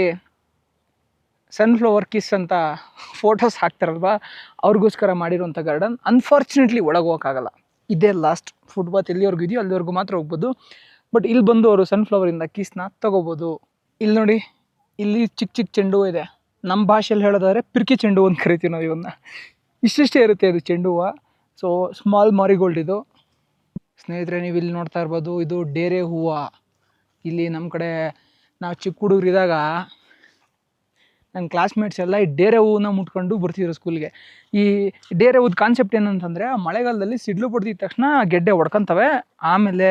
ಸನ್ಫ್ಲವರ್ ಕಿಸ್ ಅಂತ ಫೋಟೋಸ್ ಹಾಕ್ತಾರಲ್ವ, ಅವ್ರಿಗೋಸ್ಕರ ಮಾಡಿರುವಂಥ ಗಾರ್ಡನ್. ಅನ್ಫಾರ್ಚುನೇಟ್ಲಿ ಒಳಗೆ ಹೋಗೋಕ್ಕಾಗಲ್ಲ, ಇದೇ ಲಾಸ್ಟ್. ಫುಟ್ಪಾತ್ ಎಲ್ಲಿವರೆಗೂ ಇದೆಯೋ ಅಲ್ಲಿವರೆಗೂ ಮಾತ್ರ ಹೋಗ್ಬೋದು. ಬಟ್ ಇಲ್ಲಿ ಬಂದು ಅವರು ಸನ್ಫ್ಲವರಿಂದ ಕಿಸ್ನ ತೊಗೋಬೋದು. ಇಲ್ಲಿ ನೋಡಿ, ಇಲ್ಲಿ ಚಿಕ್ಕ ಚಿಕ್ಕ ಚೆಂಡು ಹೂವು ಇದೆ. ನಮ್ಮ ಭಾಷೆಯಲ್ಲಿ ಹೇಳೋದಾದರೆ ಪಿರ್ಕಿ ಚೆಂಡು ಹೂವು ಅಂತ ಕರಿತೀವಿ ನಾವು ಇವನ್ನ. ಇಷ್ಟಿಷ್ಟೇ ಇರುತ್ತೆ ಇದು ಚೆಂಡು ಹೂವು. ಸೊ ಸ್ಮಾಲ್ ಮಾರಿಗೋಲ್ಡ್ ಇದು. ಸ್ನೇಹಿತರೆ, ನೀವು ಇಲ್ಲಿ ನೋಡ್ತಾ ಇರ್ಬೋದು, ಇದು ಡೇರೆ ಹೂವು. ಇಲ್ಲಿ ನಮ್ಮ ಕಡೆ ನಾವು ಚಿಕ್ಕ ಹುಡುಗರಿದ್ದಾಗ ನನ್ನ ಕ್ಲಾಸ್ಮೇಟ್ಸ್ ಎಲ್ಲ ಈ ಡೇರೆ ಹೂವನ್ನ ಮುಟ್ಕೊಂಡು ಬರ್ತಿದ್ರು ಸ್ಕೂಲ್ಗೆ. ಈ ಡೇರೆ ಹೂದ ಕಾನ್ಸೆಪ್ಟ್ ಏನಂತಂದರೆ, ಮಳೆಗಾಲದಲ್ಲಿ ಸಿಡ್ಲು ಬಡ್ದಿದ ತಕ್ಷಣ ಗೆಡ್ಡೆ ಹೊಡ್ಕೊತವೆ, ಆಮೇಲೆ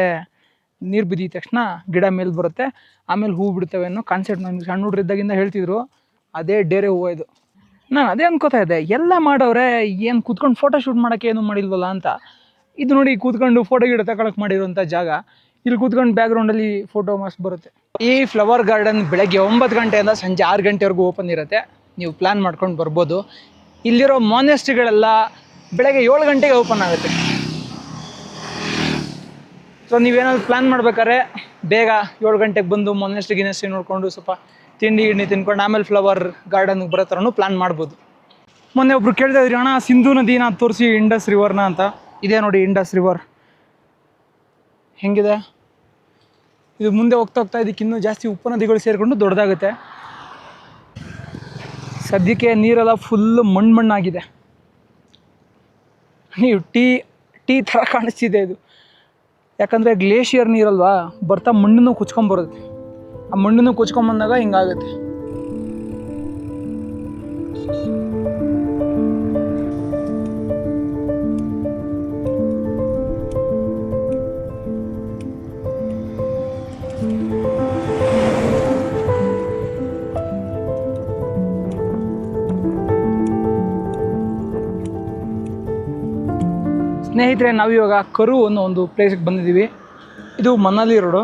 ನೀರು ಬಿದ್ದಿದ ತಕ್ಷಣ ಗಿಡ ಮೇಲೆ ಬರುತ್ತೆ, ಆಮೇಲೆ ಹೂ ಬಿಡ್ತವೆ ಅನ್ನೋ ಕಾನ್ಸೆಪ್ಟ್ ನನಗೆ ಸಣ್ಣ ಹುಡುಗರಿದ್ದಾಗಿಂದ ಹೇಳ್ತಿದ್ರು. ಅದೇ ಡೇರೆ ಹೂವು ಇದು. ನಾನು ಅದೇ ಅನ್ಕೋತಾ ಇದ್ದೆ, ಎಲ್ಲ ಮಾಡೋರೆ ಏನು ಕೂತ್ಕೊಂಡು ಫೋಟೋ ಶೂಟ್ ಮಾಡೋಕ್ಕೆ ಏನೂ ಮಾಡಿಲ್ವಲ್ಲ ಅಂತ. ಇದು ನೋಡಿ, ಕೂತ್ಕೊಂಡು ಫೋಟೋ ಗಿಡ ತಗೊಳಕ್ಕೆ ಮಾಡಿರುವಂಥ ಜಾಗ. ಇಲ್ಲಿ ಕೂತ್ಕೊಂಡು ಬ್ಯಾಕ್ಗ್ರೌಂಡಲ್ಲಿ ಫೋಟೋ ಮಸ್ತ್ ಬರುತ್ತೆ. ಈ ಫ್ಲವರ್ ಗಾರ್ಡನ್ ಬೆಳಗ್ಗೆ 9 ಗಂಟೆಯಿಂದ ಸಂಜೆ 6 ಗಂಟೆವರೆಗೂ ಓಪನ್ ಇರುತ್ತೆ. ನೀವು ಪ್ಲ್ಯಾನ್ ಮಾಡ್ಕೊಂಡು ಬರ್ಬೋದು. ಇಲ್ಲಿರೋ ಮಾನೆಸ್ಟ್ರಿಗಳೆಲ್ಲ ಬೆಳಗ್ಗೆ 7 ಗಂಟೆಗೆ ಓಪನ್ ಆಗುತ್ತೆ. ಸೊ ನೀವೇನಾದ್ರು ಪ್ಲ್ಯಾನ್ ಮಾಡ್ಬೇಕಾದ್ರೆ ಬೇಗ 7 ಗಂಟೆಗೆ ಬಂದು ಮೊನೆಸ್ಟ್ರಿ ನೋಡಿಕೊಂಡು ಸ್ವಲ್ಪ ತಿಂಡಿ ತಿನ್ಕೊಂಡು ಆಮೇಲೆ ಫ್ಲವರ್ ಗಾರ್ಡನ್ಗೆ ಬರೋ ಥರನೂ ಪ್ಲ್ಯಾನ್ ಮಾಡ್ಬೋದು. ಮೊನ್ನೆ ಒಬ್ರು ಕೇಳ್ತಾ ಇದ್ರಿ, ಅಣ್ಣ ಸಿಂಧೂ ನದಿನ ತೋರಿಸಿ ಇಂಡಸ್ ರಿವರ್ನ ಅಂತ. ಇದೇ ನೋಡಿ ಇಂಡಸ್ ರಿವರ್ ಹೆಂಗಿದೆ. ಇದು ಮುಂದೆ ಹೋಗ್ತಾ ಇದಕ್ಕೆ ಇನ್ನೂ ಜಾಸ್ತಿ ಉಪನದಿಗಳು ಸೇರಿಕೊಂಡು ದೊಡ್ಡದಾಗುತ್ತೆ. ಸದ್ಯಕ್ಕೆ ನೀರೆಲ್ಲ ಫುಲ್ಲು ಮಣ್ಣಾಗಿದೆ. ನೀವು ಟೀ ಥರ ಕಾಣಿಸ್ತಿದೆ ಇದು. ಯಾಕಂದರೆ ಗ್ಲೇಷಿಯರ್ ನೀರಲ್ವಾ, ಬರ್ತಾ ಮಣ್ಣನ್ನು ಕುಚ್ಕೊಂಬರುತ್ತೆ. ಆ ಮಣ್ಣನ್ನು ಕುಚ್ಕೊಂಬಂದಾಗ ಹಿಂಗಾಗುತ್ತೆ. ಸ್ನೇಹಿತರೆ, ನಾವಿವಾಗ ಕರು ಅನ್ನೋ ಒಂದು ಪ್ಲೇಸಿಗೆ ಬಂದಿದ್ದೀವಿ. ಇದು ಮನಾಲಿ ರೋಡು.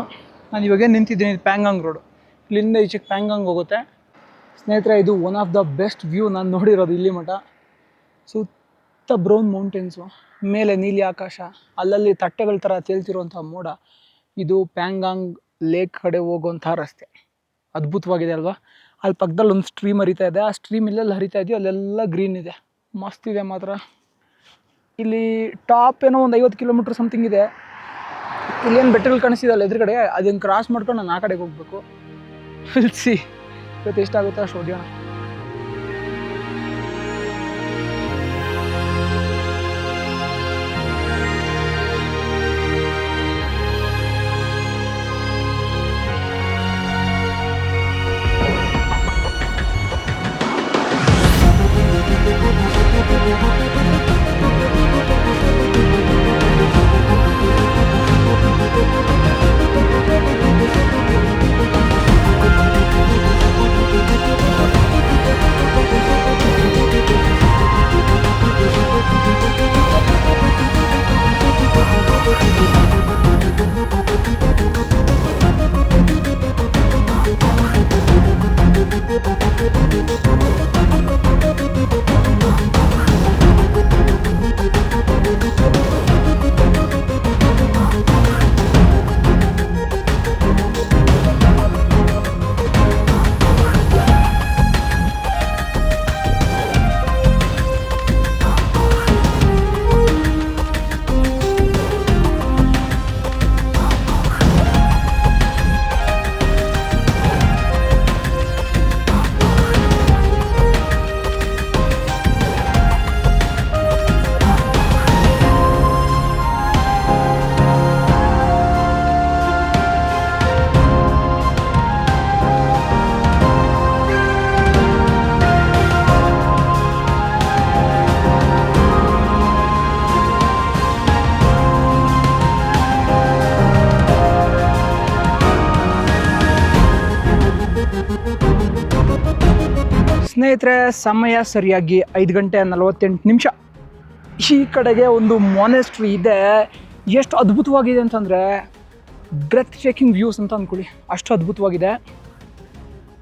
ನಾನು ಇವಾಗ ನಿಂತಿದ್ದೀನಿ, ಇದು ಪ್ಯಾಂಗಾಂಗ್ ರೋಡು. ಇಲ್ಲಿಂದ ಈಚೆಗೆ ಪ್ಯಾಂಗಾಂಗ್ ಹೋಗುತ್ತೆ. ಸ್ನೇಹಿತರೆ, ಇದು one of the best view ನಾನು ನೋಡಿರೋದು ಇಲ್ಲಿ ಮಠ. ಸುತ್ತ ಬ್ರೌನ್ ಮೌಂಟೇನ್ಸು, ಮೇಲೆ ನೀಲಿ ಆಕಾಶ, ಅಲ್ಲಲ್ಲಿ ತಟ್ಟೆಗಳ ಥರ ತೇಲ್ತಿರುವಂಥ ಮೋಡ. ಇದು ಪ್ಯಾಂಗಾಂಗ್ ಲೇಕ್ ಕಡೆ ಹೋಗುವಂಥ ರಸ್ತೆ. ಅದ್ಭುತವಾಗಿದೆ ಅಲ್ವಾ. ಅಲ್ಲಿ ಪಕ್ಕದಲ್ಲಿ ಒಂದು ಸ್ಟ್ರೀಮ್ ಹರಿತಾ ಇದೆ. ಆ ಸ್ಟ್ರೀಮ್ ಇಲ್ಲೆಲ್ಲ ಹರಿತಾ ಇದೆಯೋ ಅಲ್ಲೆಲ್ಲ ಗ್ರೀನ್ ಇದೆ, ಮಸ್ತ್ ಇದೆ ಮಾತ್ರ. ಇಲ್ಲಿ ಟಾಪ್ ಏನೋ ಒಂದು 50 ಕಿಲೋಮೀಟ್ರ್ ಸಮಥಿಂಗ್ ಇದೆ. ಇಲ್ಲೇನು ಬೆಟ್ಟಗಳು ಕಾಣಿಸ್ತಿದಲ್ಲ ಎದುರುಗಡೆ, ಅದನ್ನು ಕ್ರಾಸ್ ಮಾಡ್ಕೊಂಡು ನಾನು ಆ ಕಡೆಗೆ ಹೋಗ್ಬೇಕು. ಸಿ ಇವತ್ತು ಎಷ್ಟಾಗುತ್ತೆ ಅಷ್ಟು ಹೊಡಿಯೋಣ. ಸ್ನೇಹಿತರೆ, ಸಮಯ ಸರಿಯಾಗಿ 5 ಗಂಟೆ 48 ನಿಮಿಷ. ಈ ಕಡೆಗೆ ಒಂದು ಮಾನೆಸ್ಟ್ರಿ ಇದೆ. ಎಷ್ಟು ಅದ್ಭುತವಾಗಿದೆ ಅಂತಂದರೆ ಬ್ರೆತ್ ಟೇಕಿಂಗ್ ವ್ಯೂಸ್ ಅಂತ ಅಂದ್ಕೊಳ್ಳಿ, ಅಷ್ಟು ಅದ್ಭುತವಾಗಿದೆ.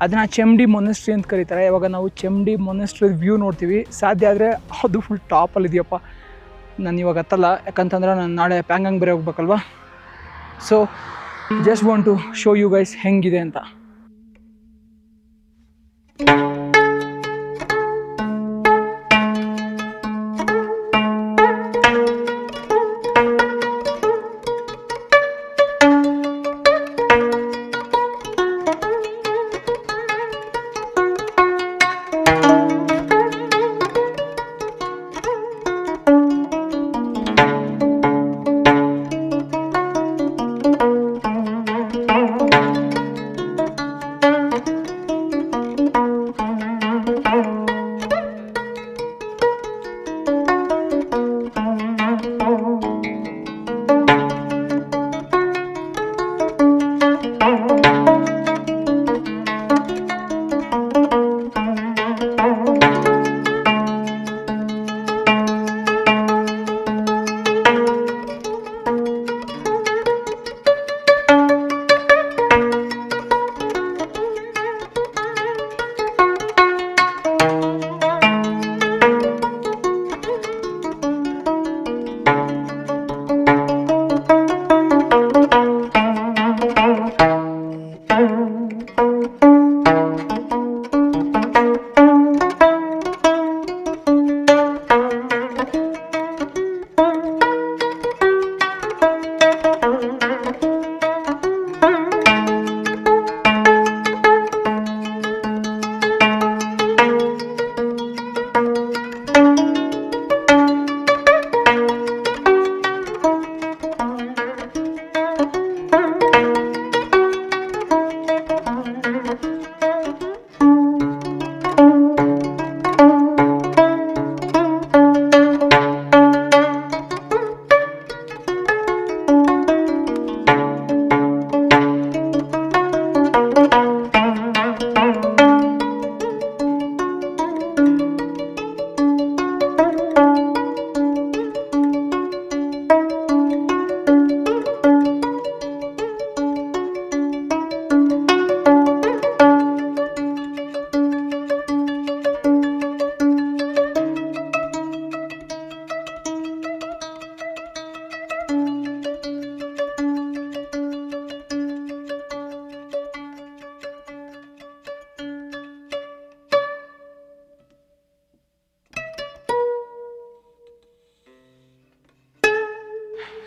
ಅದನ್ನು ಚೆಮ್ಡಿ ಮೊನೆಸ್ಟ್ರಿ ಅಂತ ಕರೀತಾರೆ. ಇವಾಗ ನಾವು ಚೆಮ್ಡಿ ಮೊನೆಸ್ಟ್ರಿ ವ್ಯೂ ನೋಡ್ತೀವಿ. ಸಾಧ್ಯ ಆದರೆ ಅದು ಫುಲ್ ಟಾಪಲ್ಲಿದೆಯಪ್ಪ. ನಾನು ಇವಾಗ ಹತ್ತಲ್ಲ, ಯಾಕಂತಂದ್ರೆ ನಾನು ನಾಳೆ ಪ್ಯಾಂಗಾಂಗ್ ಬೇರೆ ಹೋಗ್ಬೇಕಲ್ವ. So just want to show you guys ಹೆಂಗಿದೆ ಅಂತ.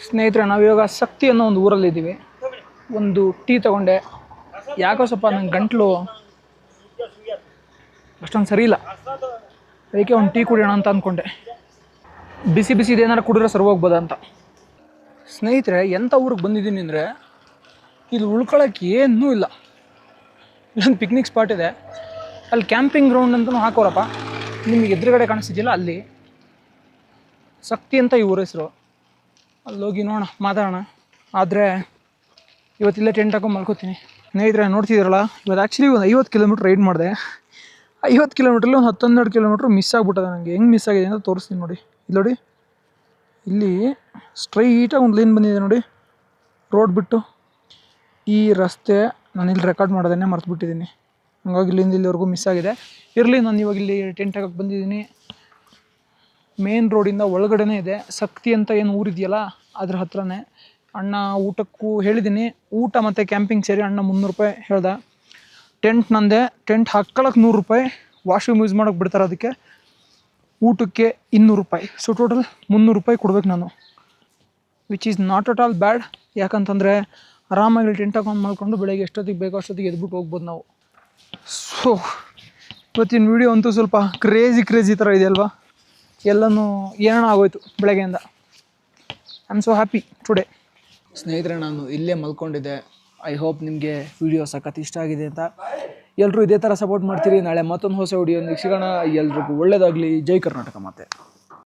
ಸ್ನೇಹಿತರೆ, ನಾವಿವಾಗ ಶಕ್ತಿ ಅನ್ನೋ ಒಂದು ಊರಲ್ಲಿದ್ದೀವಿ. ಒಂದು ಟೀ ತೊಗೊಂಡೆ. ಯಾಕೋ ಸ್ವಲ್ಪ ನಂಗೆ ಗಂಟಲು ಅಷ್ಟೊಂದು ಸರಿ ಇಲ್ಲ, ಅದಕ್ಕೆ ಒಂದು ಟೀ ಕುಡಿಯೋಣ ಅಂತ ಅಂದ್ಕೊಂಡೆ. ಬಿಸಿ ಬಿಸಿ ಇದೇನಾರು ಕುಡಿದ್ರೆ ಸರ್ವ್ ಹೋಗ್ಬೋದ ಅಂತ. ಸ್ನೇಹಿತರೆ, ಎಂಥ ಊರಿಗೆ ಬಂದಿದ್ದೀನಿ ಅಂದರೆ ಇಲ್ಲಿ ಉಳ್ಕೊಳ್ಳೋಕ್ಕೆ ಏನೂ ಇಲ್ಲ. ಇಲ್ಲೊಂದು ಪಿಕ್ನಿಕ್ ಸ್ಪಾಟ್ ಇದೆ, ಅಲ್ಲಿ ಕ್ಯಾಂಪಿಂಗ್ ಗ್ರೌಂಡ್ ಅಂತಲೂ ಹಾಕೋರಪ್ಪ. ನಿಮಗೆ ಎದುರುಗಡೆ ಕಾಣಿಸ್ತಿದ್ದಿಲ್ಲ, ಅಲ್ಲಿ ಶಕ್ತಿ ಅಂತ ಈ ಊರ ಹೆಸರು. ಅಲ್ಲಿ ಹೋಗಿ ನೋಡೋಣ, ಮಾತಾಡೋಣ. ಆದರೆ ಇವತ್ತಿಲ್ಲೇ ಟೆಂಟ್ ಹಾಕೊಂಡು ಮಲ್ಕೋತೀನಿ. ಸ್ನೇಹಿತರೆ, ನೋಡ್ತಿದ್ದೀರಲ್ಲ, ಇವತ್ತು ಆ್ಯಕ್ಚುಲಿ ಒಂದು 50 ಕಿಲೋಮೀಟ್ರ್ ರೈಡ್ ಮಾಡಿದೆ. 50 ಕಿಲೋಮೀಟ್ರಲ್ಲಿ ಒಂದು 11-12 ಕಿಲೋಮೀಟ್ರ್ ಮಿಸ್ ಆಗಿಬಿಟ್ಟದೆ. ನನಗೆ ಹೆಂಗೆ ಮಿಸ್ ಆಗಿದೆ ಅಂತ ತೋರಿಸ್ತೀನಿ ನೋಡಿ. ಇಲ್ಲಿ ನೋಡಿ, ಇಲ್ಲಿ ಸ್ಟ್ರೈಟಾಗಿ ಒಂದು ಲೈನ್ ಬಂದಿದೆ ನೋಡಿ, ರೋಡ್ ಬಿಟ್ಟು. ಈ ರಸ್ತೆ ನಾನು ಇಲ್ಲಿ ರೆಕಾರ್ಡ್ ಮಾಡೋದನ್ನೇ ಮರ್ತುಬಿಟ್ಟಿದ್ದೀನಿ. ಹಂಗಾಗಿ ಇಲ್ಲಿಂದ ಇಲ್ಲಿವರೆಗೂ ಮಿಸ್ ಆಗಿದೆ. ಇರಲಿ, ನಾನು ಇವಾಗ ಇಲ್ಲಿ ಟೆಂಟ್ ಹಾಕಕ್ಕೆ ಬಂದಿದ್ದೀನಿ. ಮೇನ್ ರೋಡಿಂದ ಒಳಗಡೆನೇ ಇದೆ. ಶಕ್ತಿ ಅಂತ ಏನು ಊರಿದೆಯಲ್ಲ ಅದ್ರ ಹತ್ರನೇ. ಅಣ್ಣ ಊಟಕ್ಕೂ ಹೇಳಿದ್ದೀನಿ, ಊಟ ಮತ್ತು ಕ್ಯಾಂಪಿಂಗ್ ಸೇರಿ ಅಣ್ಣ 300 ರೂಪಾಯಿ ಹೇಳ್ದ. ಟೆಂಟ್ ನಂದೆ, ಟೆಂಟ್ ಹಾಕ್ಕೊಳ್ಳೋಕೆ 100 ರೂಪಾಯಿ, ವಾಶ್ರೂಮ್ ಯೂಸ್ ಮಾಡೋಕ್ಕೆ ಬಿಡ್ತಾರೆ, ಅದಕ್ಕೆ ಊಟಕ್ಕೆ 200 ರೂಪಾಯಿ. ಸೊ ಟೋಟಲ್ 300 ರೂಪಾಯಿ ಕೊಡ್ಬೇಕು ನಾನು, which is not at all bad. ಯಾಕಂತಂದರೆ ಆರಾಮಾಗಿ ಟೆಂಟ್ ಹಾಕೊಂಡು ಮಾಡ್ಕೊಂಡು ಬೆಳಗ್ಗೆ ಎಷ್ಟೊತ್ತಿಗೆ ಬೇಕೋ ಅಷ್ಟೊತ್ತಿಗೆ ಎದ್ಬಿಟ್ಟು ಹೋಗ್ಬೋದು ನಾವು. ಸೊ ಇವತ್ತಿನ ವೀಡಿಯೋ ಅಂತೂ ಸ್ವಲ್ಪ ಕ್ರೇಜಿ ಥರ ಇದೆ ಅಲ್ವಾ. ಎಲ್ಲನೂ ಏನೋ ಆಗೋಯ್ತು ಬೆಳಗ್ಗೆಯಿಂದ. I am so happy today. ಸ್ನೇಹಿತರೆ, ನಾನು ಇಲ್ಲೇ ಮಲ್ಕೊಂಡಿದ್ದೆ. ಐ ಹೋಪ್ ನಿಮಗೆ ವಿಡಿಯೋ ಸಖತ್ ಇಷ್ಟ ಆಗಿದೆ ಅಂತ. ಎಲ್ಲರೂ ಇದೇ ಥರ ಸಪೋರ್ಟ್ ಮಾಡ್ತೀರಿ. ನಾಳೆ ಮತ್ತೊಂದು ಹೊಸ ವಿಡಿಯೋ ಸಿಗೋಣ. ಎಲ್ರಿಗೂ ಒಳ್ಳೆಯದಾಗಲಿ. ಜೈ ಕರ್ನಾಟಕ. ಮತ್ತೆ